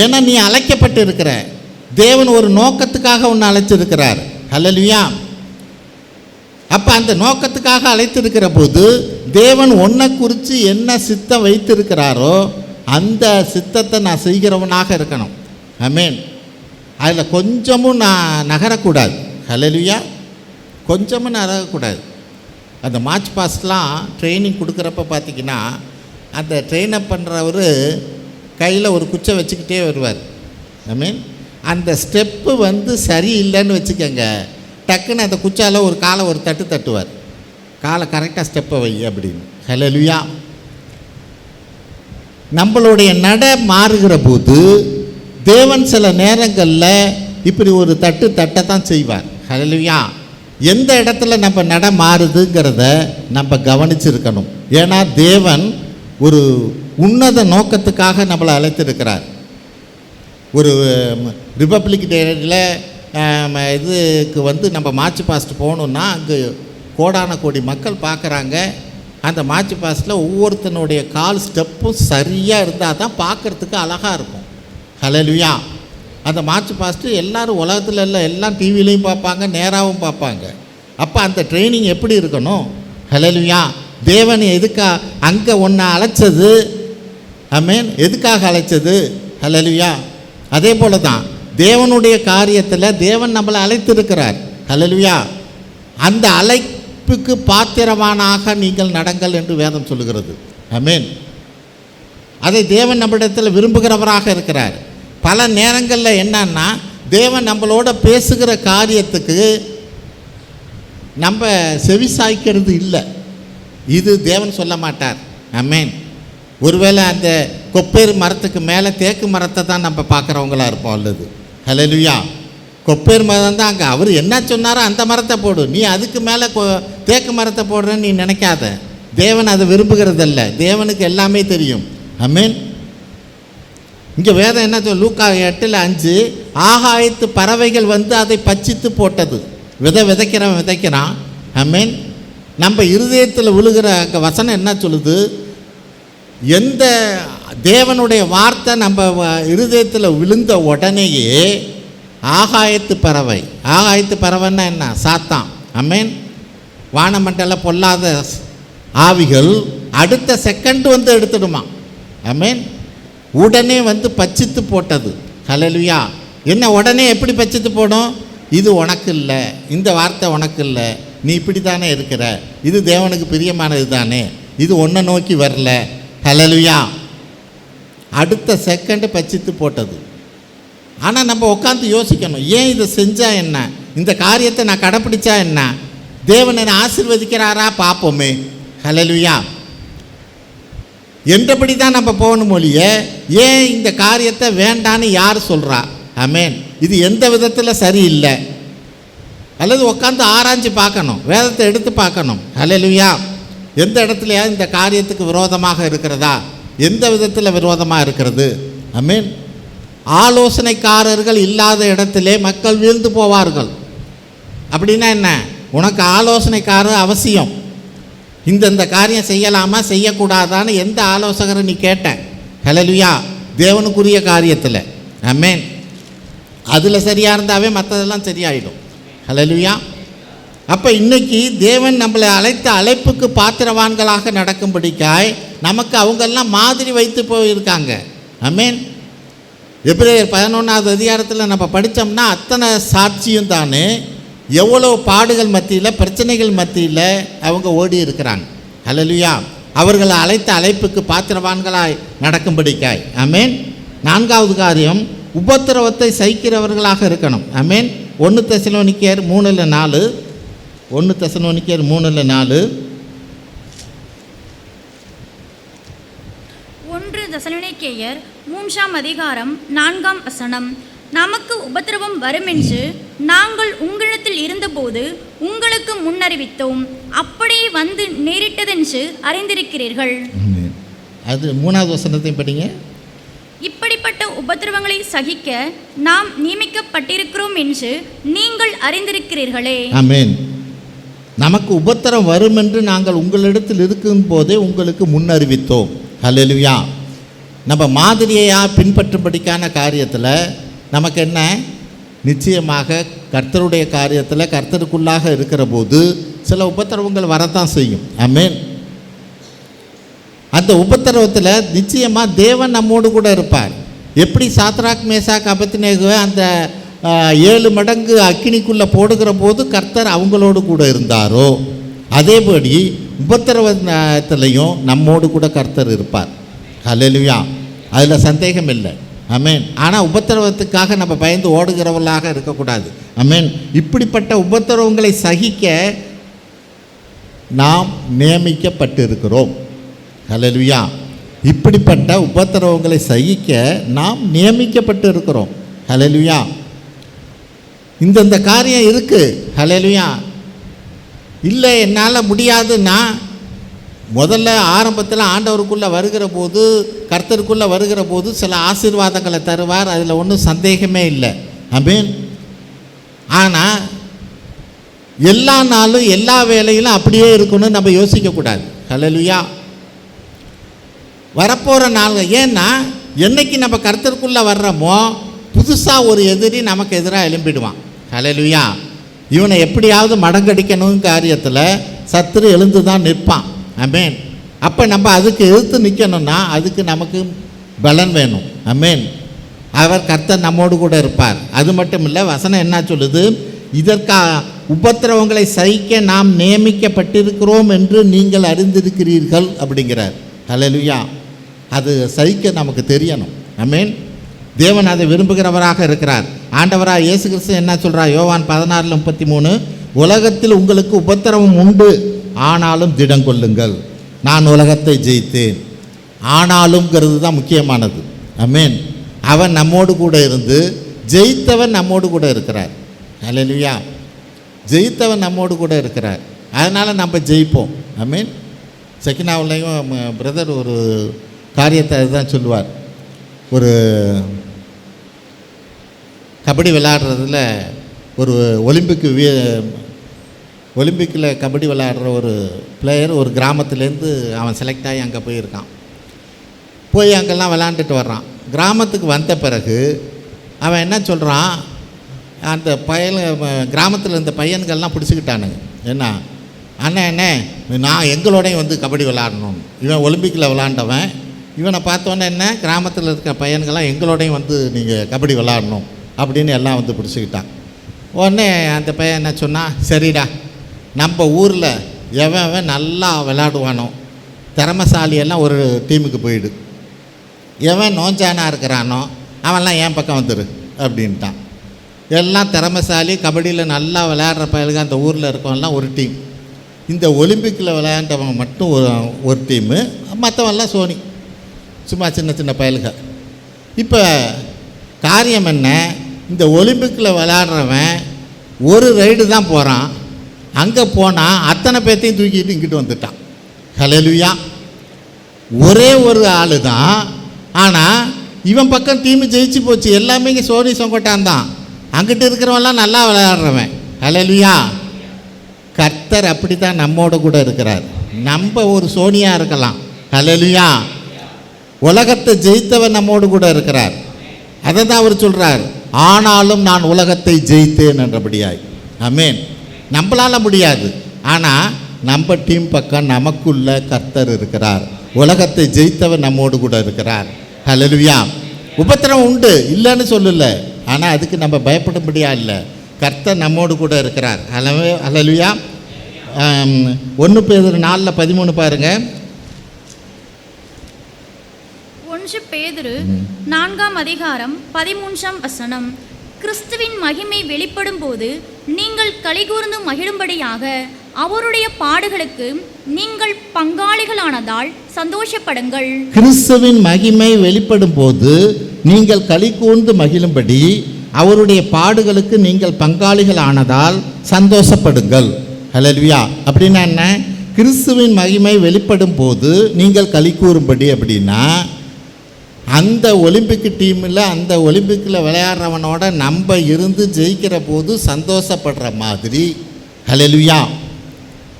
ஏன்னா நீ அழைக்கப்பட்டு இருக்கிற தேவன் ஒரு நோக்கத்துக்காக உன்னை அழைச்சிருக்கிறார். ஹல்லேலூயா. அப்போ அந்த நோக்கத்துக்காக அழைத்திருக்கிற போது தேவன் உன்னை குறித்து என்ன சித்தம் வைத்திருக்கிறாரோ அந்த சித்தத்தை நான் செய்கிறவனாக இருக்கணும். ஆமென். அதில் கொஞ்சமும் நான் நகரக்கூடாது. ஹல்லேலூயா. கொஞ்சமும் நகரக்கூடாது. அந்த மார்ச் பாஸ்ட்லாம் ட்ரைனிங் கொடுக்குறப்ப பார்த்திங்கன்னா அந்த ட்ரெயினப் பண்ணுறவர் கையில் ஒரு குச்சை வச்சுக்கிட்டே வருவார். ஆமென். அந்த ஸ்டெப்பு சரியில்லைன்னு வச்சுக்கோங்க, டக்குன்னு அந்த குச்சால் ஒரு காலை ஒரு தட்டு தட்டுவார். காலை கரெக்டாக ஸ்டெப்பை வை அப்படின்னு. ஹல்லேலூயா. நம்மளுடைய நட மாறுகிற போது தேவன் சில நேரங்களில் இப்படி ஒரு தட்டை தான் செய்வார். ஹல்லேலூயா. எந்த இடத்துல நம்ம நட மாறுதுங்கிறத நம்ம கவனிச்சிருக்கணும். ஏன்னா தேவன் ஒரு உன்னத நோக்கத்துக்காக நம்மளை அழைத்திருக்கிறார். ஒரு ரிப்பப்ளிக் டேயில் இதுக்கு நம்ம மார்ச் பாஸ்ட் போகணுன்னா அங்கே கோடான கோடி மக்கள் பார்க்குறாங்க. அந்த மார்ச் பாஸ்ட்டில் ஒவ்வொருத்தனுடைய கால் ஸ்டெப்பும் சரியாக இருந்தால் தான் பார்க்குறதுக்கு அழகாக இருக்கும். ஹல்லேலூயா. அந்த மார்ச் பாஸ்ட்டு எல்லோரும் உலகத்தில் எல்லாம் டிவிலையும் பார்ப்பாங்க, நேராகவும் பார்ப்பாங்க. அப்போ அந்த ட்ரைனிங் எப்படி இருக்கணும்? ஹல்லேலூயா. தேவன் எதுக்காக அங்கே ஒன்றை அழைச்சது? ஆமென். எதுக்காக அழைச்சது? ஹல்லேலூயா. அதே போல தான் தேவனுடைய காரியத்தில் தேவன் நம்மளை அழைத்திருக்கிறார். ஹல்லேலூயா. அந்த அழைப்புக்கு பாத்திரமானாக நீங்கள் நடங்கள் என்று வேதம் சொல்லுகிறது. ஆமென். அதை தேவன் நம்மிடத்தில் விரும்புகிறவராக இருக்கிறார். பல நேரங்களில் என்னன்னா தேவன் நம்மளோட பேசுகிற காரியத்துக்கு நம்ம செவி சாய்க்கிறது இல்லை. இது தேவன் சொல்ல மாட்டார். ஆமென். ஒருவேளை அந்த கொப்பேறு மரத்துக்கு மேலே தேக்கு மரத்தை தான் நம்ம பார்க்குறவங்களா இருப்போம். அல்லது ஹல்லேலூயா. கொப்பேறு மரம் தான் அங்கே அவர் என்ன சொன்னாரோ அந்த மரத்தை போடு, நீ அதுக்கு மேலே தேக்கு மரத்தை போடுறேன்னு நீ நினைக்காத. தேவன் அதை விரும்புகிறதில்ல. தேவனுக்கு எல்லாமே தெரியும். ஆமென். இங்கே வேதம் என்ன சொல்? லூக்கா 8:5 ஆகாயத்து பறவைகள் அதை பச்சித்து போட்டது. விதைக்கிறான். ஆமென். நம்ம இருதயத்தில் விழுகிற அங்கே வசனம் என்ன சொல்லுது? எந்த தேவனுடைய வார்த்தை நம்ம இருதயத்தில் விழுந்த உடனேயே ஆகாயத்து பறவைன்னா என்ன? சாத்தான். ஆமென். வானமண்டல பொல்லாத ஆவிகள் அடுத்த செகண்ட் எடுத்துடுமா. ஆமென். உடனே பச்சித்து போட்டது. ஹல்லேலூயா. என்ன உடனே எப்படி பச்சித்து போடும்? இது உனக்கு இல்லை, இந்த வார்த்தை உனக்கு இல்லை, நீ இப்படி தானே இருக்கிற, இது தேவனுக்கு பிரியமானது தானே, இது ஒன்றை நோக்கி வரல. ஹல்லேலூயா. அடுத்த செகண்டு பச்சித்து போட்டது. ஆனால் நம்ம உட்காந்து யோசிக்கணும், ஏன் இதை செஞ்சால் என்ன, இந்த காரியத்தை நான் கடைப்பிடிச்சா என்ன, தேவன் என்னை ஆசீர்வதிக்கிறாரா பார்ப்போமே. ஹல்லேலூயா. என்றபடி தான் நம்ம போகணும் மொழிய, ஏன் இந்த காரியத்தை வேண்டான்னு யார் சொல்கிறா? ஆமென். இது எந்த விதத்தில் சரியில்லை, அல்லது உட்காந்து ஆராய்ஞ்சு பார்க்கணும், வேதத்தை எடுத்து பார்க்கணும். ஹல்லேலூயா. எந்த இடத்துலையா இந்த காரியத்துக்கு விரோதமாக இருக்கிறதா, எந்த விதத்தில் விரோதமாக இருக்கிறது? ஆமென். ஆலோசனைக்காரர்கள் இல்லாத இடத்திலே மக்கள் வீழ்ந்து போவார்கள். அப்படின்னா என்ன? உனக்கு ஆலோசனைக்காரர் அவசியம். இந்த காரியம் செய்யலாமா செய்யக்கூடாதான்னு எந்த ஆலோசகரை நீ கேட்ட? ஹல்லேலூயா. தேவனுக்குரிய காரியத்தில். ஆமென். அதில் சரியாக இருந்தாவே மற்றதெல்லாம் சரியாயிடும். ஹல்லேலூயா. அப்போ இன்னைக்கு தேவன் நம்மளை அழைத்த அழைப்புக்கு பாத்திரவான்களாக நடக்கும்படிக்காய் நமக்கு அவங்கெல்லாம் மாதிரி வைத்து போயிருக்காங்க. ஆமென். எபிரேயர் 11வது அதிகாரத்தில் நம்ம படித்தோம்னா அத்தனை சாட்சியும் தானே எவ்வளோ பாடுகள் மத்தியில், பிரச்சனைகள் மத்தியில் அவங்க ஓடி இருக்கிறாங்க. ஹல்லேலூயா. அவர்களை அழைத்த அழைப்புக்கு பாத்திரவான்களாய் நடக்கும்படிக்காய். ஆமென். 4வது காரியம், உபத்திரவத்தை சகிக்கிறவர்களாக இருக்கணும். ஆமென். 1 தெசலோனிக்கேயர் 3:4. 1 தெசலோனிக்கேயர் 3:4. 1 தெசலோனிக்கேயர் 3ஆம் அதிகாரம் 4ஆம் வசனம். நமக்கு உபத்திரவம் வருமென்று நாங்கள் உங்களிடத்தில் இருந்தபோது உங்களுக்கு முன்னறிவித்தோம், அப்படியே வந்து நேரிட்டதென்று அறிந்திருக்கிறீர்கள். அது 3வது வசனத்தையும் படிங்க. இப்படிப்பட்ட உபத்திரவங்களை சகிக்க நாம் நியமிக்கப்பட்டிருக்கிறோம் என்று நீங்கள் அறிந்திருக்கிறீர்களே. ஆமென். நமக்கு உபத்திரம் வரும் என்று நாங்கள் உங்களிடத்தில் இருக்கும் போதே உங்களுக்கு முன்னறிவித்தோம். ஹல்லேலூயா. நம்ம மாதிரியையாக பின்பற்றும்படிக்கான காரியத்தில் நமக்கு என்ன, நிச்சயமாக கர்த்தருடைய காரியத்தில் கர்த்தருக்குள்ளாக இருக்கிற போது சில உபத்திரவங்கள் வரத்தான் செய்யும். ஆமென். அந்த உபத்திரவத்தில் நிச்சயமாக தேவன் நம்மோடு கூட இருப்பார். எப்படி சாத்ராக் மேசாக் அபேத்நேகோவை அந்த 7 மடங்கு அக்கினிக்குள்ளே போடுகிற போது கர்த்தர் அவங்களோடு கூட இருந்தாரோ, அதேபடி உபத்திரவத்திலையும் நம்மோடு கூட கர்த்தர் இருப்பார். ஹல்லேலூயா. அதில் சந்தேகம் இல்லை. ஆமென். ஆனால் உபத்திரவத்துக்காக நம்ம பயந்து ஓடுகிறவர்களாக இருக்கக்கூடாது. ஆமென். இப்படிப்பட்ட உபத்திரவங்களை சகிக்க நாம் நியமிக்கப்பட்டிருக்கிறோம். ஹல்லேலூயா. இப்படிப்பட்ட உபத்திரவங்களை சகிக்க நாம் நியமிக்கப்பட்டு இருக்கிறோம். ஹல்லேலூயா. இந்த காரியம் இருக்குது. ஹல்லேலூயா. இல்லை என்னால் முடியாதுன்னா, முதல்ல ஆரம்பத்தில் ஆண்டவருக்குள்ளே வருகிற போது, கர்த்தருக்குள்ளே வருகிற போது சில ஆசீர்வாதங்களை தருவார், அதில் ஒன்றும் சந்தேகமே இல்லை. ஆமென். ஆனால் எல்லா நாளும் எல்லா வேலையிலும் அப்படியே இருக்கணும்னு நம்ம யோசிக்கக்கூடாது. ஹல்லேலூயா. வரப்போகிற நாள், ஏன்னா என்னைக்கு நம்ம கர்த்தருக்குள்ளே வர்றோமோ புதுசாக ஒரு எதிரி நமக்கு எதிராக எழும்பிடுவான். ஹல்லேலூயா. இவனை எப்படியாவது மடங்கடிக்கணும் காரியத்தில் சத்துரு எழுந்து தான் நிற்பான். ஆமென். அப்போ நம்ம அதுக்கு எதிர்த்து நிற்கணும்னா அதுக்கு நமக்கு பலன் வேணும். ஆமென். அவர் கர்த்தர் நம்மோடு கூட இருப்பார். அது மட்டும் இல்லை, வசனம் என்ன சொல்லுது, இதற்காக உபத்திரவங்களை சகிக்க நாம் நியமிக்கப்பட்டிருக்கிறோம் என்று நீங்கள் அறிந்திருக்கிறீர்கள் அப்படிங்கிறார். ஹல்லேலூயா. அது சகிக்க நமக்கு தெரியணும். ஆமென். தேவன் அதை விரும்புகிறவராக இருக்கிறார். ஆண்டவராக இயேசு கிறிஸ்து என்ன சொல்கிறார்? யோவான் 16:33, உலகத்தில் உங்களுக்கு உபத்திரவம் உண்டு, ஆனாலும் திடங்கொள்ளுங்கள், நான் உலகத்தை ஜெயித்தேன். ஆனாலும்ங்கிறது தான் முக்கியமானது. ஆமென். அவன் நம்மோடு கூட இருந்து ஜெயித்தவன் நம்மோடு கூட இருக்கிறார். ஹல்லேலூயா. ஜெயித்தவன் நம்மோடு கூட இருக்கிறார். அதனால் நம்ம ஜெயிப்போம். ஆமென். செக்கினாவிலையும் பிரதர் ஒரு காரியத்தை அதுதான் சொல்லுவார். ஒரு கபடி விளையாடுறதுல ஒரு ஒலிம்பிக்கில் கபடி விளையாடுற ஒரு பிளேயர் ஒரு கிராமத்துலேருந்து அவன் செலக்ட் ஆகி அங்கே போயிருக்கான். போய் அங்கெல்லாம் விளாண்டுட்டு வர்றான். கிராமத்துக்கு வந்த பிறகு அவன் என்ன சொல்கிறான், அந்த கிராமத்தில் இருந்த பையன்கள்லாம் பிடிச்சிக்கிட்டானுங்க. என்ன அண்ணே நான் எங்களோடையும் வந்து கபடி விளாடணும். இவன் ஒலிம்பிக்கில் விளாண்டவன். இவனை பார்த்தோன்னே என்ன, கிராமத்தில் இருக்க பையன்கள்லாம் எங்களோடையும் வந்து நீங்கள் கபடி விளாடணும் அப்படின்னு எல்லாம் வந்து பிடிச்சிக்கிட்டான். உடனே அந்த பையன் என்ன சொன்னான், சரிடா, நம்ம ஊரில் எவன் நல்லா விளையாடுவானோ திறமசாலியெல்லாம் ஒரு டீமுக்கு போயிடு. எவன் நோஞ்சானா இருக்கிறானோ அவன்லாம் என் பக்கம் வந்துடு அப்படின்ட்டான். எல்லாம் திறமசாலி, கபடியில் நல்லா விளையாடுற பயலுங்க அந்த ஊரில் இருக்கவங்கலாம் ஒரு டீம். இந்த ஒலிம்பிக்கில் விளையாண்டவங்க மட்டும் ஒரு டீமு, மற்றவெல்லாம் சோனி, சும்மா சின்ன சின்ன பயலுக. இப்போ காரியம் என்ன, இந்த ஒலிம்பிக்கில் விளையாடுறவன் ஒரு ரைடு தான் போகிறான். அங்கே போனால் அத்தனை பேர்த்தையும் தூக்கிட்டு இங்கிட்டு வந்துட்டான். ஹல்லேலூயா. ஒரே ஒரு ஆள் தான், ஆனால் இவன் பக்கம் டீமு ஜெயிச்சு போச்சு. எல்லாமே இங்கே சோனி சொங்கட்டான் தான். அங்கிட்டு இருக்கிறவன்லாம் நல்லா விளையாடுறவன். ஹல்லேலூயா. கர்த்தர் அப்படி தான் நம்மோட கூட இருக்கிறார். நம்ம ஒரு சோனியாக இருக்கலாம். ஹல்லேலூயா. உலகத்தை ஜெயித்தவன் நம்மோடு கூட இருக்கிறார். அதை தான் அவர் சொல்கிறார், ஆனாலும் நான் உலகத்தை ஜெயித்தேன் என்றபடியாய். ஆமென். நம்மளால் முடியாது, ஆனால் நம்ம டீம் பக்கம் நமக்குள்ள கர்த்தர் இருக்கிறார். உலகத்தை ஜெயித்தவன் நம்மோடு கூட இருக்கிறார். ஹல்லேலூயா. உபத்திரம் உண்டு, இல்லைன்னு சொல்லல, ஆனால் அதுக்கு நம்ம பயப்படும்படியா இல்லை. கர்த்தர் நம்மோடு கூட இருக்கிறார். ஹல்லேலூயா. 1 பேதுரு 4:13 பாருங்கள். 1 பேதுரு 4:13 கிறிஸ்துவின் மகிமை வெளிப்படும் போது நீங்கள் கலிகூர்ந்து மகிழும்படியாக அவருடைய பாடுகளுக்கு நீங்கள் பங்காளிகளானதால் சந்தோஷப்படுங்கள். கிறிஸ்துவின் மகிமை வெளிப்படும் போது நீங்கள் கலிகூர்ந்து மகிழும்படி அவருடைய பாடுகளுக்கு நீங்கள் பங்காளிகளானதால் சந்தோஷப்படுங்கள். ஹல்லேலூயா. அப்படின்னா என்ன? கிறிஸ்துவின் மகிமை வெளிப்படும் போது நீங்கள் கலிகூறும்படி அப்படின்னா, அந்த ஒலிம்பிக் டீமில் அந்த ஒலிம்பிக்கில் விளையாடுறவனோட நம்ம இருந்து ஜெயிக்கிற போது சந்தோஷப்படுற மாதிரி. ஹல்லேலூயா.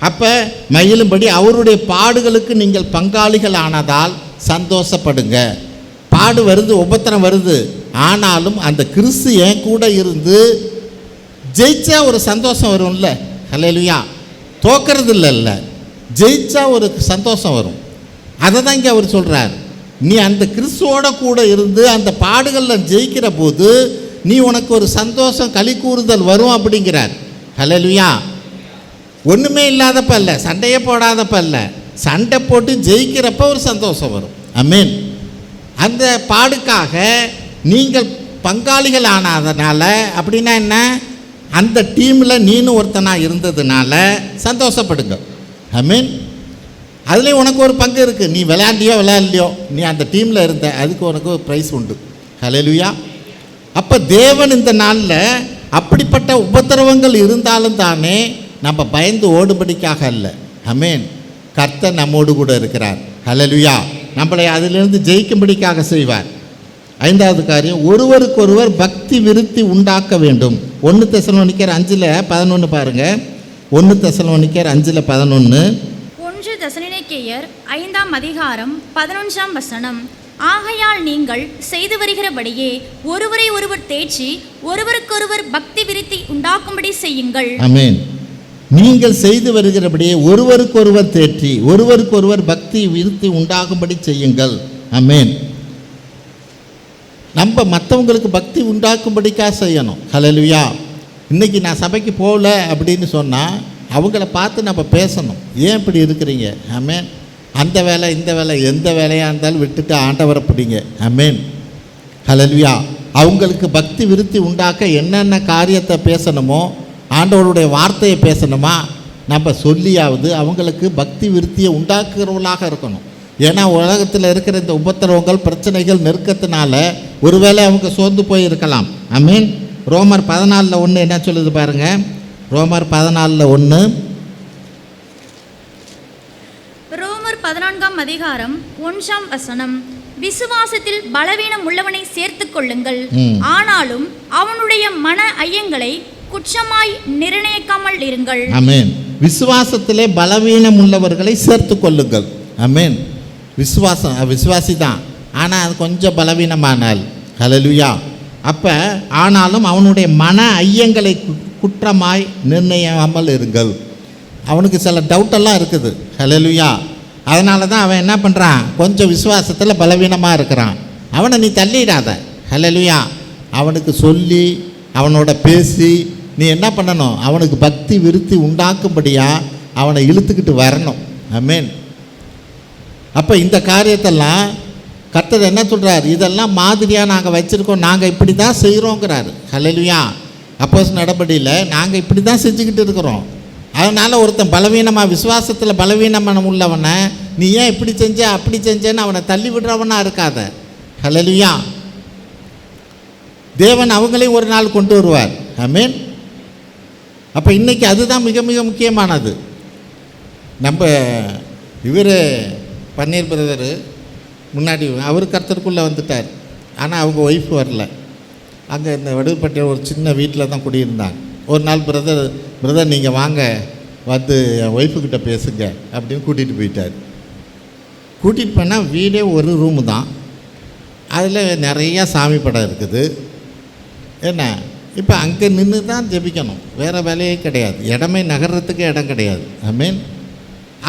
அப்போ மகிழும்படி அவருடைய பாடுகளுக்கு நீங்கள் பங்காளிகள் ஆனதால் சந்தோஷப்படுங்க. பாடு வருது, உபத்திரம் வருது, ஆனாலும் அந்த கிறிஸ்து என் கூட இருந்து ஜெயிச்சா ஒரு சந்தோஷம் வரும்ல. ஹல்லேலூயா. தோக்கிறது இல்லை, ஜெயிச்சா ஒரு சந்தோஷம் வரும். அதை தான் இங்கே அவர் சொல்கிறார். நீ அந்த கிறிஸ்துவோட கூட இருந்து அந்த பாடுகளில் ஜெயிக்கிற போது நீ உனக்கு ஒரு சந்தோஷம், களி கூறுதல் வரும் அப்படிங்கிறார். ஹல்லேலூயா. ஒன்றுமே இல்லாதப்ப இல்லை, சண்டையே போடாதப்ப இல்லை, சண்டை போட்டு ஜெயிக்கிறப்ப ஒரு சந்தோஷம் வரும். ஆமென். அந்த பாடுக்காக நீங்கள் பங்காளிகள் ஆனதுனால, அப்படின்னா என்ன, அந்த டீமில் நீனும் ஒருத்தனாக இருந்ததுனால சந்தோஷப்படுங்க. ஆமென். அதுலேயும் உனக்கு ஒரு பங்கு இருக்குது. நீ விளையாடலையோ நீ அந்த டீமில் இருந்த, அதுக்கு உனக்கு ஒரு ப்ரைஸ் உண்டு. ஹல்லேலூயா. அப்போ தேவன் இந்த நாளில் அப்படிப்பட்ட உபத்திரவங்கள் இருந்தாலும் தானே நம்ம பயந்து ஓடும்படிக்காக அல்ல. ஆமென். கர்த்தர் நம்மோடு கூட இருக்கிறார். ஹல்லேலூயா. நம்மளை அதிலிருந்து ஜெயிக்கும்படிக்காக செய்வார். 5வது காரியம், ஒருவருக்கொருவர் பக்தி விருத்தி உண்டாக்க வேண்டும். 1 தெசலோனிக்கர் 5:11 பாருங்கள். 1 தெசலோனிக்கர் 5:11. 1 தெசலோனிக்கேயர் 5:11 ஆகையால் நீங்கள் செய்து வருகிறபடியே ஒருவரை ஒருவர் தேற்றி ஒருவருக்கொருவர் பக்தி விருத்தி உண்டாக்கும்படி செய்யுங்கள். ஆமென். நீங்கள் செய்து வருகிறபடியே ஒருவருக்கொருவர் தேற்றி ஒருவருக்கொருவர் பக்தி விருத்தி உண்டாகும்படி செய்யுங்கள். ஆமென். நம்ம மற்றவங்களுக்கு பக்தி உண்டாக்கும்படிக்காக செய்யணும். ஹல்லேலூயா. இன்றைக்கி நான் சபைக்கு போகல அப்படின்னு சொன்னால் அவங்கள பார்த்து நம்ம பேசணும். ஏன் இப்படி இருக்கிறீங்க? ஆமென். அந்த வேலை இந்த வேலை எந்த வேலையாக இருந்தாலும் விட்டுட்டு ஆண்டவரை பிடிங்க. ஆமென். ஹல்லேலூயா. அவங்களுக்கு பக்தி விருத்தி உண்டாக்க என்னென்ன காரியத்தை பேசணுமோ, ஆண்டவருடைய வார்த்தையை பேசணுமா, நம்ம சொல்லியாவது அவங்களுக்கு பக்தி விருத்தியை உண்டாக்குறவர்களாக இருக்கணும். ஏன்னா உலகத்தில் இருக்கிற இந்த உபத்திரவங்கள், பிரச்சனைகள், நெருக்கத்தினால ஒருவேளை அவங்க சோர்ந்து போயிருக்கலாம். ஆமென். ரோமர் 14:1 என்ன சொல்லுது பாருங்க. ரோமர் 14:1. ரோமர் 14:1 விசுவாசத்தில் பலவீனம் உள்ளவனை சேர்த்து கொள்ளுங்கள், ஆனாலும் அவனுடைய மன ஐயங்களை குற்றமாய் நிர்ணயிக்காமல் இருங்கள். ஆமென். விசுவாசத்திலே பலவீனம் உள்ளவர்களை சேர்த்து கொள்ளுங்கள். ஆமென். விசுவாசி தான், ஆனால் அது கொஞ்சம் பலவீனமானால். ஹல்லேலூயா. அப்போ ஆனாலும் அவனுடைய மன ஐயங்களை குற்றமாய் நிர்ணயிக்காமல் இருங்கள். அவனுக்கு சில டவுட்டெல்லாம் இருக்குது. ஹல்லேலூயா. அதனால தான் அவன் என்ன பண்ணுறான், கொஞ்சம் விசுவாசத்தில் பலவீனமாக இருக்கிறான். அவனை நீ தள்ளிடாத. ஹல்லேலூயா. அவனுக்கு சொல்லி அவனோட பேசி நீ என்ன பண்ணணும், அவனுக்கு பக்தி விருத்தி உண்டாக்கும்படியாக அவனை இழுத்துக்கிட்டு வரணும். ஆமென். அப்போ இந்த காரியத்தெல்லாம் கர்த்தர் என்ன சொல்கிறார், இதெல்லாம் மாதிரியாக நாங்கள் வச்சுருக்கோம், நாங்கள் இப்படி தான் செய்கிறோங்கிறாரு. ஹல்லேலூயா. அப்போஸ் நடபடியில் நாங்கள் இப்படி தான் செஞ்சுக்கிட்டு இருக்கிறோம். அதனால் ஒருத்தன் பலவீனமாக, விசுவாசத்தில் பலவீனமான உள்ளவனை நீ ஏன் இப்படி செஞ்ச அப்படி செஞ்சேன்னு அவனை தள்ளி விடுறவனா இருக்காத. ஹல்லேலூயா. தேவன் அவங்களையும் ஒரு நாள் கொண்டு வருவார். ஆமென். அப்போ இன்றைக்கி அதுதான் மிக மிக முக்கியமானது. நம்ம இவர் பன்னீர் பிரதர் முன்னாடி அவர் கர்த்தருக்குள்ளே வந்துட்டார். ஆனால் அவங்க ஒய்ஃப் வரல. அங்கே இந்த வடுப்பட்டியில் ஒரு சின்ன வீட்டில் தான் குடியிருந்தாங்க. ஒரு நாள் பிரதர் நீங்கள் வாங்க வந்து என் ஒய்ஃபுக்கிட்ட பேசுங்க அப்படின்னு கூட்டிகிட்டு போயிட்டார். கூட்டிகிட்டு போனால் வீடே ஒரு ரூமு தான். அதில் நிறையா சாமி படம் இருக்குது. என்ன இப்போ அங்கே நின்று தான் ஜெபிக்கணும், வேறு வேலையே கிடையாது. இடமே நகர்றதுக்கு இடம் கிடையாது. ஆமென்.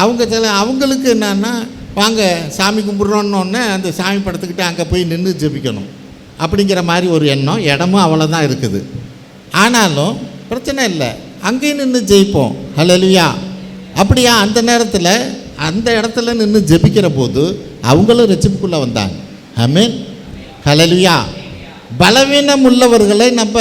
அவங்களுக்கு என்னன்னா வாங்க சாமி கும்பிட்றோன்னொன்னே அந்த சாமி படத்துக்கிட்ட அங்கே போய் நின்று ஜெபிக்கணும் அப்படிங்கிற மாதிரி ஒரு எண்ணம். இடமும் அவ்வளோதான் இருக்குது. ஆனாலும் பிரச்சனை இல்லை, அங்கேயும் நின்று ஜெயிப்போம். ஹல்லேலூயா. அப்படியா அந்த நேரத்தில் அந்த இடத்துல நின்று ஜெபிக்கிற போது அவங்களும் ரட்சிப்புக்குள்ளே வந்தாங்க. ஆமென். ஹல்லேலூயா. பலவீனம் உள்ளவர்களை நம்ம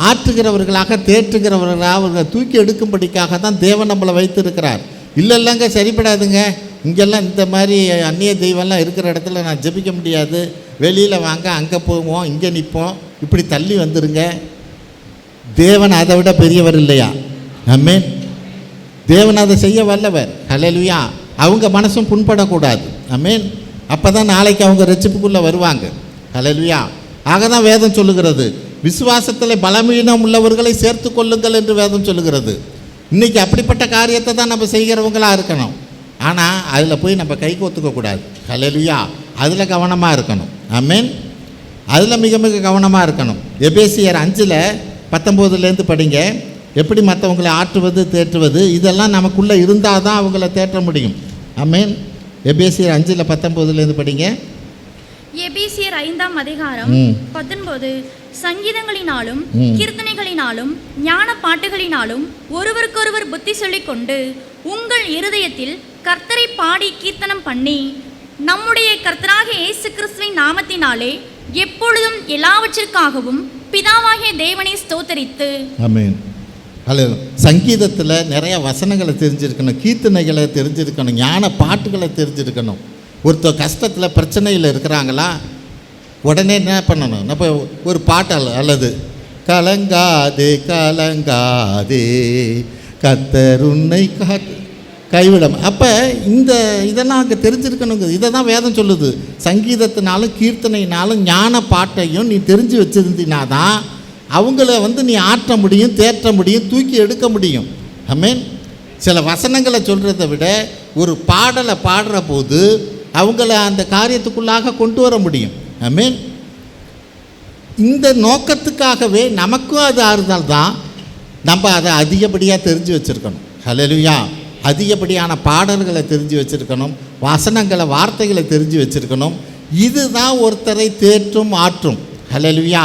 ஆற்றுகிறவர்களாக, தேற்றுகிறவர்களாக, அவர்களை தூக்கி எடுக்கும்படிக்காக தான் தேவன் நம்மளை வைத்திருக்கிறார். இல்லைங்க சரிப்படாதுங்க, இங்கெல்லாம் இந்த மாதிரி அந்நிய தெய்வம்லாம் இருக்கிற இடத்துல நான் ஜெபிக்க முடியாது, வெளியில் வாங்க அங்கே போவோம் இங்கே நிற்போம், இப்படி தள்ளி வந்துருங்க. தேவன் அதை விட பெரியவர் இல்லையா? ஆமென். தேவன் அதை செய்ய வல்லவர். ஹல்லேலூயா. அவங்க மனசும் புண்படக்கூடாது. ஆமென். அப்போ தான் நாளைக்கு அவங்க ரட்சிப்புக்குள்ளே வருவாங்க. ஹல்லேலூயா. ஆக தான் வேதம் சொல்லுகிறது, விசுவாசத்தில் பலவீனம் உள்ளவர்களை சேர்த்து கொள்ளுங்கள் என்று வேதம் சொல்லுகிறது. இன்றைக்கி அப்படிப்பட்ட காரியத்தை தான் நம்ம செய்கிறவங்களாக இருக்கணும். ஆனால் அதில் போய் நம்ம கை கோத்துக்கக்கூடாது. ஹல்லேலூயா. அதில் கவனமாக இருக்கணும். ஆமென். அதில் மிக மிக கவனமாக இருக்கணும். எபேசியர் 5:19 படிங்க. எப்படி மற்றவங்களை ஆற்றுவது, தேற்றுவது, இதெல்லாம் நமக்குள்ளே இருந்தால் தான் அவங்கள தேற்ற முடியும். ஆமென். எபேசியர் 5:19 படிங்க. எபேசியர் 5:19 சங்கீதங்களினாலும் கீர்த்தனைகளினாலும் ஞான பாட்டுகளினாலும் ஒருவருக்கொருவர் புத்தி சொல்லிக் கொண்டு உங்கள் இருதயத்தில் கர்த்தரை பாடி கீர்த்தனம் பண்ணி நம்முடைய கர்த்தராகிய இயேசு கிறிஸ்துவின் நாமத்தினாலே எப்பொழுதும் எல்லாவற்றிற்காகவும் பிதாவாகிய தேவனை ஸ்தோத்தரித்து. ஆமென். ஹலோ. சங்கீதத்தில் நிறைய வசனங்களை தெரிஞ்சிருக்கணும், கீர்த்தனைகளை தெரிஞ்சிருக்கணும், ஞான பாட்டுகளை தெரிஞ்சிருக்கணும். ஒருத்தர் கஷ்டத்தில் பிரச்சனையில் இருக்கிறாங்களா, உடனே என்ன பண்ணணும், நம்ம ஒரு பாட்டு அல்லது கலங்காதே கலங்காதே கர்த்தர் உன்னை கைவிடம். அப்போ இதெல்லாம் அங்கே தெரிஞ்சிருக்கணுங்க. இதை தான் வேதம் சொல்லுது. சங்கீதத்தினாலும் கீர்த்தனையினாலும் ஞான பாட்டையும் நீ தெரிஞ்சு வச்சுருந்தினா தான் அவங்கள நீ ஆற்ற முடியும், தேற்ற முடியும், தூக்கி எடுக்க முடியும். ஆமென். சில வசனங்களை சொல்கிறத விட ஒரு பாடலை பாடுற போது அவங்கள அந்த காரியத்துக்குள்ளாக கொண்டு வர முடியும். ஆமென். இந்த நோக்கத்துக்காகவே நமக்கும் அது ஆறுதல் தான். நம்ம அதை அதிகப்படியாக தெரிஞ்சு வச்சுருக்கணும். ஹல்லேலூயா. அதிகப்படியான பாடல்களை தெரிஞ்சு வச்சுருக்கணும், வசனங்களை, வார்த்தைகளை தெரிஞ்சு வச்சுருக்கணும். இதுதான் ஒருத்தரை தேற்றும், ஆற்றும். ஹல்லேலூயா.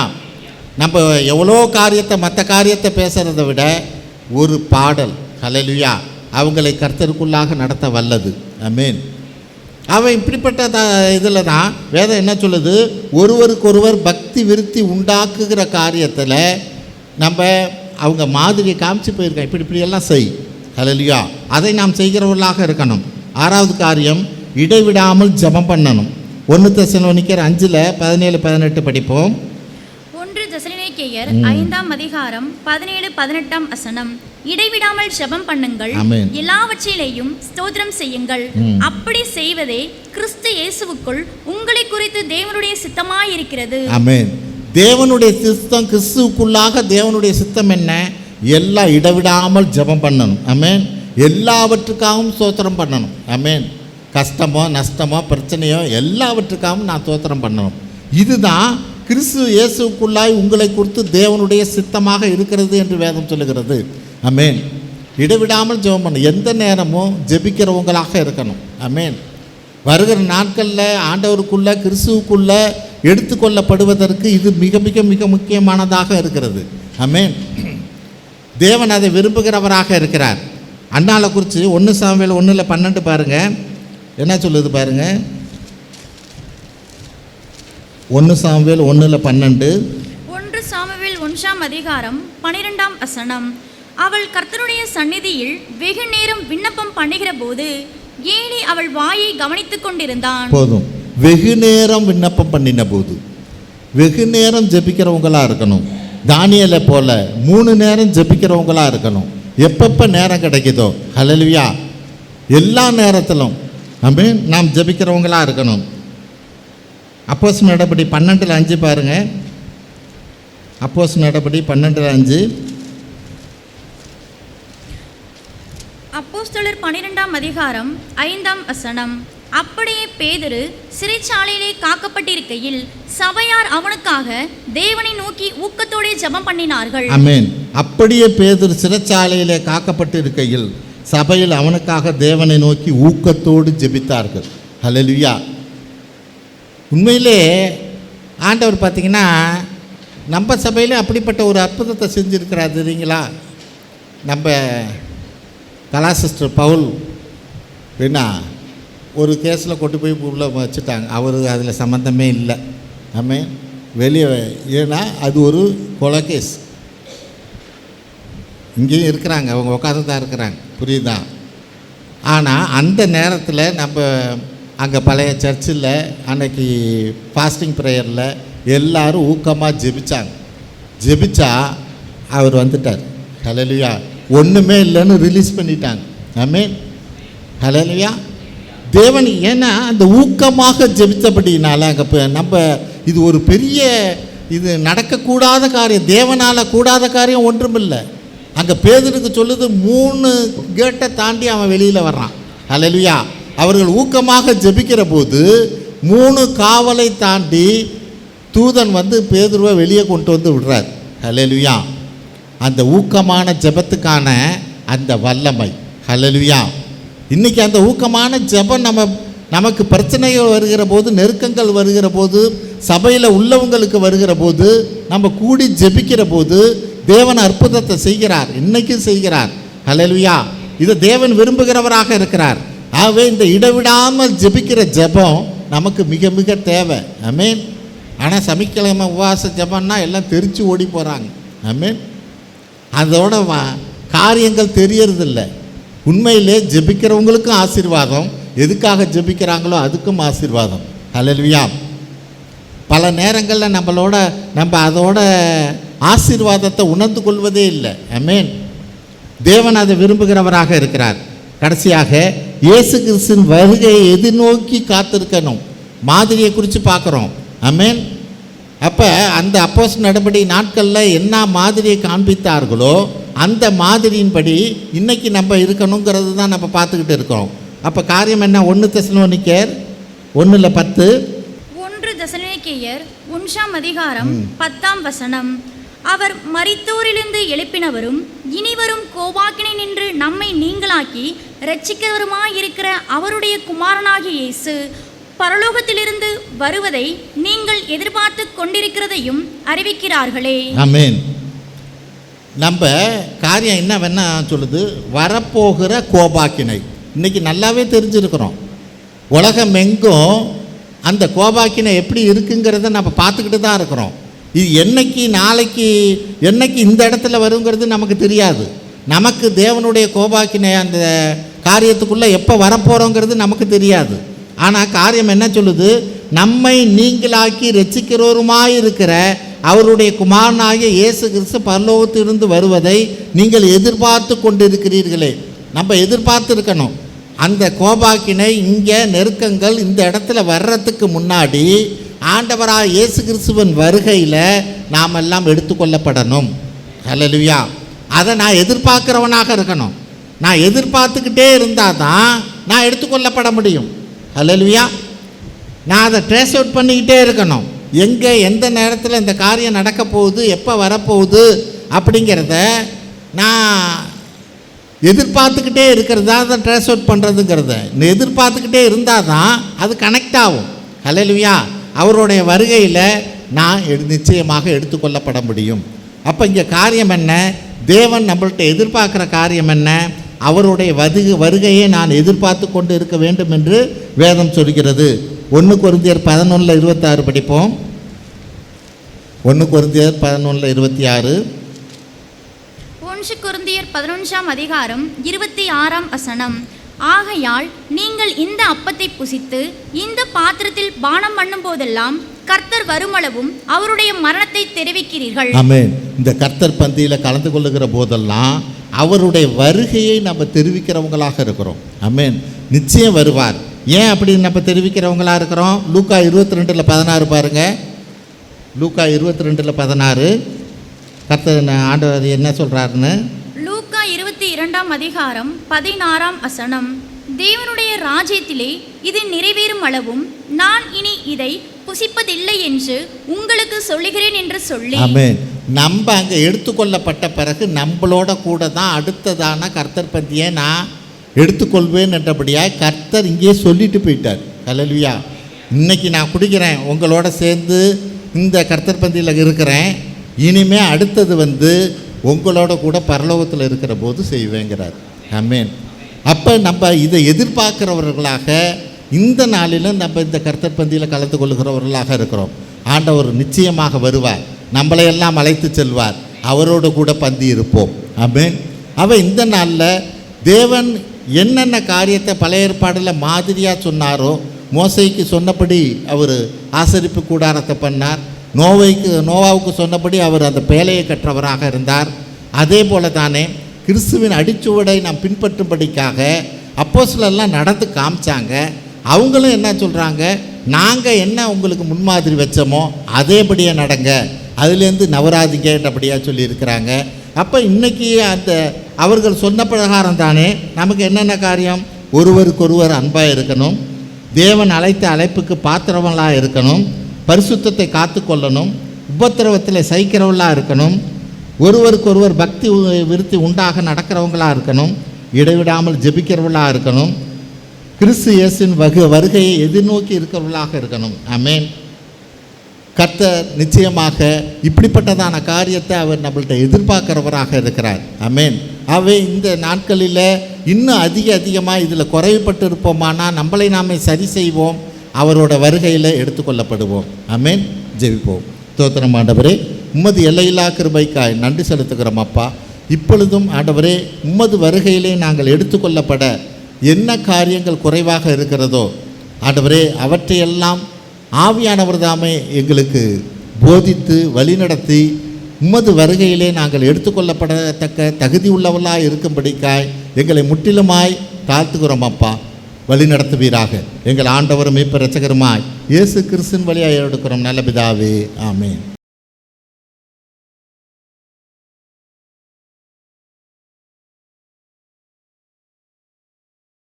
நம்ம எவ்வளோ காரியத்தை, மற்ற காரியத்தை பேசுகிறத விட ஒரு பாடல், ஹல்லேலூயா, அவங்களை கர்த்தருக்குள்ளாக நடத்த வல்லது. ஆமென். அவன் இப்படிப்பட்ட இதில் தான் வேதம் என்ன சொல்லுது, ஒருவருக்கொருவர் பக்தி விருத்தி உண்டாக்குகிற காரியத்தில் நம்ம அவங்க மாதிரியை காமிச்சு போயிருக்கோம். இப்படியெல்லாம் செய். ஹல்லேலூயா. அதை நாம் செய்கிறவர்களாக இருக்கணும். 6வது காரியம், இடைவிடாமல் ஜெபம் பண்ணணும். 1 தெசலோனிக்கர் 5:17-18 படிப்போம். 1 தெசலோனிக்கேயர் 5:17-18 இடைவிடாமல் ஜெபம் பண்ணுங்கள், எல்லாவற்றிலேயும் ஸ்தோத்திரம் செய்யுங்கள், அப்படி செய்வதே கிறிஸ்து இயேசுவுக்குள் உங்களை குறித்து தேவனுடைய சித்தமாயிருக்கிறது. ஆமென். தேவனுடைய சித்தம், கிறிஸ்துவுக்குள்ளாக தேவனுடைய சித்தம் என்ன? எல்லாம் இடைவிடாமல் ஜெபம் பண்ணணும். ஆமென். எல்லாவற்றுக்காகவும் ஸ்தோத்திரம் பண்ணணும். ஆமென். கஷ்டமோ நஷ்டமோ பிரச்சனையோ எல்லாவற்றுக்காகவும் நான் ஸ்தோத்திரம் பண்ணணும். இதுதான் கிறிஸ்து இயேசுக்குள்ளாய் உங்களை குறித்து தேவனுடைய சித்தமாக இருக்கிறது என்று வேதம் சொல்லுகிறது. ஆமென். இடைவிடாமல் ஜெபம் பண்ணணும். எந்த நேரமும் ஜெபிக்கிறவங்களாக இருக்கணும். ஆமென். வருகிற நாட்களில் ஆண்டவருக்குள்ள, கிறிஸ்துவுக்குள்ள எடுத்துக்கொள்ளப்படுவதற்கு இது மிக மிக மிக முக்கியமானதாக இருக்கிறது. ஆமென். தேவன் அதை விரும்புகிறவராக இருக்கிறார். அன்னாளை குறித்து 1 சாமுவேல் 1:12 பாருங்கள். என்ன சொல்லுது பாருங்க, 1 சாமுவேல் 1:12. 1 சாமுவேல் 1ஆம் அதிகாரம் 12ஆம் வசனம். அவள் கர்த்தருடைய சந்நிதியில் வெகு நேரம் விண்ணப்பம் பண்ணுகிற போது ஏலி அவள் வாயை கவனித்துக் கொண்டிருந்தான். போதும். வெகு நேரம் விண்ணப்பம் பண்ணின போது, வெகு நேரம் ஜெபிக்கிறவங்களா இருக்கணும். தானியேலை போல 3 நேரம் ஜெபிக்கிறவங்களா இருக்கணும். எப்பப்போ நேரம் கிடைக்குதோ, ஹல்லேலூயா, எல்லா நேரத்திலும் நாம் ஜெபிக்கிறவங்களா இருக்கணும். அப்போஸ்தலர் நடபடி 12:5 பாருங்க. அப்போஸ்தலர் நடபடி 12:5. அப்போஸ்தலர் 12ஆம் அதிகாரம் 5ஆம் வசனம். அப்படியே பேதுரு சிறைச்சாலையிலே காக்கப்பட்டிருக்கையில் சபையார் அவனுக்காக தேவனை நோக்கி ஊக்கத்தோடு ஜெபம் பண்ணினார்கள். ஆமென். அப்படியே பேதுரு சிறைச்சாலையிலே காக்கப்பட்டிருக்கையில் சபையில் அவனுக்காக தேவனை நோக்கி ஊக்கத்தோடு ஜெபித்தார்கள். ஹல்லேலூயா. உண்மையிலே ஆண்டவர் பார்த்தீங்கன்னா நம்ம சபையிலே அப்படிப்பட்ட ஒரு அற்புதத்தை செஞ்சுருக்கிறார் தெரியுங்களா? நம்ம கலா சிஸ்டர் பவுல் என்ன ஒரு கேஸில் கொண்டு போய் உள்ளே வச்சுட்டாங்க. அவர் அதில் சம்மந்தமே இல்லை. ஆமென். வெளியே, ஏன்னா அது ஒரு கொலை கேஸ். இங்கேயும் இருக்கிறாங்க, அவங்க உட்காந்து தான் இருக்கிறாங்க, புரியுதா? ஆனால் அந்த நேரத்தில் நம்ம அங்கே பழைய சர்ச்சில் அன்னைக்கு ஃபாஸ்டிங் ப்ரேயரில் எல்லாரும் ஊக்கமாக ஜெபிச்சா அவர் வந்துட்டார். ஹல்லேலூயா. ஒன்றுமே இல்லைன்னு ரிலீஸ் பண்ணிட்டாங்க. ஆமென். ஹல்லேலூயா. தேவன் ஏன்னா அந்த ஊக்கமாக ஜெபித்தபடினால அங்கே நம்ம இது ஒரு பெரிய இது நடக்கக்கூடாத காரியம், தேவனால் கூடாத காரியம் ஒன்றுமில்லை. அங்கே பேதுருக்கு சொல்லுது 3 கேட்டை தாண்டி அவன் வெளியில் வர்றான். ஹல்லேலூயா. அவர்கள் ஊக்கமாக ஜெபிக்கிற போது 3 காவலை தாண்டி தூதன் வந்து பேதுருவை வெளியே கொண்டு வந்து விடுறார். ஹல்லேலூயா. அந்த ஊக்கமான ஜெபத்துக்கான அந்த வல்லமை. ஹல்லேலூயா. இன்றைக்கி அந்த ஊக்கமான ஜெபம் நமக்கு பிரச்சனைகள் வருகிற போது, நெருக்கங்கள் வருகிற போது, சபையில் உள்ளவங்களுக்கு வருகிற போது, நம்ம கூடி ஜெபிக்கிற போது தேவன் அற்புதத்தை செய்கிறார். இன்றைக்கும் செய்கிறார். ஹல்லேலூயா. இதை தேவன் விரும்புகிறவராக இருக்கிறார். ஆகவே இந்த இடைவிடாமல் ஜெபிக்கிற ஜெபம் நமக்கு மிக மிக தேவை. ஆமென். ஆனால் சனிக்கிழமை உபவாச ஜெபம்னா எல்லாம் தெரிச்சு ஓடி போகிறாங்க. ஆமென். அதோட காரியங்கள் தெரியறதில்ல. உண்மையிலே ஜெபிக்கிறவங்களுக்கும் ஆசீர்வாதம், எதுக்காக ஜெபிக்கிறாங்களோ அதுக்கும் ஆசீர்வாதம். ஹல்லேலூயா. பல நேரங்களில் நம்ம அதோட ஆசீர்வாதத்தை உணர்ந்து கொள்வதே இல்லை. ஆமென். தேவன் அதை விரும்புகிறவராக இருக்கிறார். கடைசியாக இயேசு கிறிஸ்துவின் வருகையை எதிர்நோக்கி காத்திருக்கணும். மாதிரியை குறித்து பார்க்குறோம். ஆமென். அப்போ அந்த அப்போஸ்தலர் நடபடி நாட்களில் என்ன மாதிரியை காண்பித்தார்களோ அந்த மாதிரியின்படி இன்றைக்கி நம்ம இருக்கணுங்கிறது தான் நம்ம பார்த்துக்கிட்டு இருக்கோம். அப்போ காரியம் என்ன? 1 தெசலோனிக்கேயர் 1:10. 1 தெசலோனிக்கேயர் 1ஆம் அதிகாரம் 10ஆம் வசனம். அவர் மரித்தோரிலிருந்து எழுப்பினவரும் இனிவரும் கோபாக்கினை நின்று நம்மை நீங்களாக்கி இரட்சிக்கிறவருமாயிருக்கிற அவருடைய குமாரனாகிய இயேசு பரலோகத்திலிருந்து வருவதை நீங்கள் எதிர்பார்த்து கொண்டிருக்கிறதையும் அறிவிக்கிறார்களே. ஆமென். நம்ம காரியம் என்ன வேணா சொல்லுது, வரப்போகிற கோபாக்கினை இன்றைக்கி நல்லாவே தெரிஞ்சிருக்கிறோம். உலகம் எங்கும் அந்த கோபாக்கினை எப்படி இருக்குங்கிறத நம்ம பார்த்துக்கிட்டு தான் இருக்கிறோம். இது என்னைக்கு நாளைக்கு என்னைக்கு இந்த இடத்துல வருங்கிறது நமக்கு தெரியாது. நமக்கு தேவனுடைய கோபாக்கினை அந்த காரியத்துக்குள்ளே எப்போ வரப்போகிறோங்கிறது நமக்கு தெரியாது. ஆனால் காரியம் என்ன சொல்லுது, நம்மை நீங்களாக்கி இரட்சிக்கிறவருமாயிருக்கிற அவருடைய குமாரனாகிய இயேசு கிறிஸ்து பரலோகத்திலிருந்து வருவதை நீங்கள் எதிர்பார்த்து கொண்டிருக்கிறீர்களே. நம்ம எதிர்பார்த்து இருக்கணும். அந்த கோபாக்கினை இங்கே நெருக்கங்கள் இந்த இடத்துல வர்றதுக்கு முன்னாடி ஆண்டவராக இயேசு கிறிஸ்துவின் வருகையில் நாம் எல்லாம் எடுத்துக்கொள்ளப்படணும். ஹல்லேலூயா. அதை நான் எதிர்பார்க்குறவனாக இருக்கணும். நான் எதிர்பார்த்துக்கிட்டே இருந்தால் தான் நான் எடுத்துக்கொள்ளப்பட முடியும். ஹல்லேலூயா. நான் அதை ட்ரேஸ் அவுட் பண்ணிக்கிட்டே இருக்கணும். எங்கே எந்த நேரத்தில் இந்த காரியம் நடக்க போகுது, எப்போ வரப்போகுது அப்படிங்கிறத நான் எதிர்பார்த்துக்கிட்டே இருக்கிறதா தான் ட்ரேஸ் அவுட் பண்ணுறதுங்கிறத எதிர்பார்த்துக்கிட்டே இருந்தால் தான் அது கனெக்ட் ஆகும். ஹல்லேலூயா. அவருடைய வருகையில் நான் நிச்சயமாக எடுத்துக்கொள்ளப்பட முடியும். அப்போ இங்கே காரியம் என்ன? தேவன் நம்மள்கிட்ட எதிர்பார்க்குற காரியம் என்ன? அவருடைய வருகையை நான் எதிர்பார்த்து கொண்டு இருக்க வேண்டும் என்று வேதம் சொல்கிறது. 1 கொரிந்தியர் 11:26 படிப்போம். 1 கொரிந்தியர் 11:26. 1 கொரிந்தியர் 11ஆம் அதிகாரம் 26ஆம் வசனம். ஆகையால் நீங்கள் இந்த அப்பத்தை புசித்து இந்த பாத்திரத்தில் பானம் பண்ணும் போதெல்லாம் கர்த்தர் வருமளவும் அவருடைய மரணத்தை தெரிவிக்கிறீர்கள். ஆமென். இந்த கர்த்தர் பந்தியில் கலந்து கொள்ளுகிற போதெல்லாம் அவருடைய வருகையை நம்ம தெரிவிக்கிறவங்களாக இருக்கிறோம். ஆமென். நிச்சயம் வருவார். ஏன் அப்படின்னு நம்ம தெரிவிக்கிறவங்களாக இருக்கிறோம்? லூக்கா 22:16 பாருங்கள். லூக்கா 22:16 கர்த்தர் ஆண்டவர் என்ன சொல்கிறாருன்னு. லூக்கா 22ஆம் அதிகாரம் 16ஆம் வசனம். தேவனுடைய ராஜ்யத்திலே இது நிறைவேறும் அளவும் நான் இனி இதை புசிப்பதில்லை என்று உங்களுக்கு சொல்லுகிறேன் என்று சொல்லி. ஆமென். நம்ம அங்கே எடுத்துக்கொள்ளப்பட்ட பிறகு நம்மளோட கூட தான் அடுத்ததான கர்த்தர் பந்தியை நான் எடுத்துக்கொள்வேன் என்றபடியாக கர்த்தர் இங்கேயே சொல்லிட்டு போயிட்டார். ஹல்லேலூயா. இன்னைக்கு நான் குடிக்கிறேன், உங்களோட சேர்ந்து இந்த கர்த்தர் பந்தியில் இருக்கிறேன், இனிமே அடுத்தது உங்களோட கூட பரலோகத்தில் இருக்கிற போது செய்வேங்கிறார். ஆமென். அப்போ நம்ம இதை எதிர்பார்க்கிறவர்களாக இந்த நாளிலும் நம்ம இந்த கர்த்தர் பந்தியில் கலந்து கொள்கிறவர்களாக இருக்கிறோம். ஆண்டவர் நிச்சயமாக வருவார், நம்மளையெல்லாம் அழைத்து செல்வார், அவரோடு கூட பந்தி இருப்போம். ஆமென். இந்த நாளில் தேவன் என்னென்ன காரியத்தை பழைய ஏற்பாடில் மாதிரியாக சொன்னாரோ, மோசைக்கு சொன்னபடி அவர் ஆசரிப்பு கூடாரத்தை பண்ணார், நோவாவுக்கு சொன்னபடி அவர் அந்த பேழையை கற்றவராக இருந்தார். அதே போல தானே கிறிஸ்துவின் அடிச்சுவடை நாம் பின்பற்றும்படிக்காக அப்போஸ்தலர்லாம் நடந்து காமிச்சாங்க. அவங்களும் என்ன சொல்கிறாங்க, நாங்கள் என்ன உங்களுக்கு முன்மாதிரி வச்சோமோ அதேபடியே நடங்க, அதுலேருந்து நவராதிங்கன்றபடியாக சொல்லியிருக்கிறாங்க. அப்போ இன்றைக்கி அவர்கள் சொன்ன பிரகாரம் தானே நமக்கு என்னென்ன காரியம்? ஒருவருக்கொருவர் அன்பாக இருக்கணும், தேவன் அழைத்த அழைப்புக்கு பாத்திரவங்களாக இருக்கணும், பரிசுத்தத்தை காத்து கொள்ளணும், உபத்திரவத்தில் சகிக்கிறவங்களாக இருக்கணும், ஒருவருக்கொருவர் பக்தி விருத்தி உண்டாக நடக்கிறவங்களாக இருக்கணும், இடைவிடாமல் ஜெபிக்கிறவர்களாக இருக்கணும், கிறிஸ்து இயேசுவின் வருகையை எதிர்நோக்கி இருக்கிறவர்களாக இருக்கணும். ஆமென். கர்த்தர் நிச்சயமாக இப்படிப்பட்டதான காரியத்தை அவர் நம்மள்கிட்ட எதிர்பார்க்கிறவராக இருக்கிறார். ஆமென். இந்த நாட்களில் இன்னும் அதிகமாக இதில் குறைவுபட்டு இருப்போமானால் நம்மளை நாமே சரி செய்வோம், அவரோட வருகையில் எடுத்துக்கொள்ளப்படுவோம். ஆமென். ஜெபிப்போம். ஸ்தோத்திரம் ஆண்டவரே, உம்மது எல்லையில்லா கிருபைக்காய் நன்றி செலுத்துகிறோம் அப்பா. இப்பொழுதும் ஆண்டவரே, உம்மது வருகையிலே நாங்கள் எடுத்துக்கொள்ளப்பட என்ன காரியங்கள் குறைவாக இருக்கிறதோ ஆண்டவரே, அவற்றையெல்லாம் ஆவியானவர் தாமே எங்களுக்கு போதித்து வழிநடத்தி உம்மது வருகையிலே நாங்கள் எடுத்துக்கொள்ளப்படத்தக்க தகுதி உள்ளவர்களாக இருக்கும்படிக்காய் எங்களை முற்றிலுமாய் தாழ்த்துகிறோம் அப்பா. வழிநடத்துவீராக. எங்கள் ஆண்டவரும் மீட்பர் இரட்சகருமாய் இயேசு கிறிஸ்துவின் வழியாக எடுக்கிறோம் நல்ல பிதாவே. ஆமென்.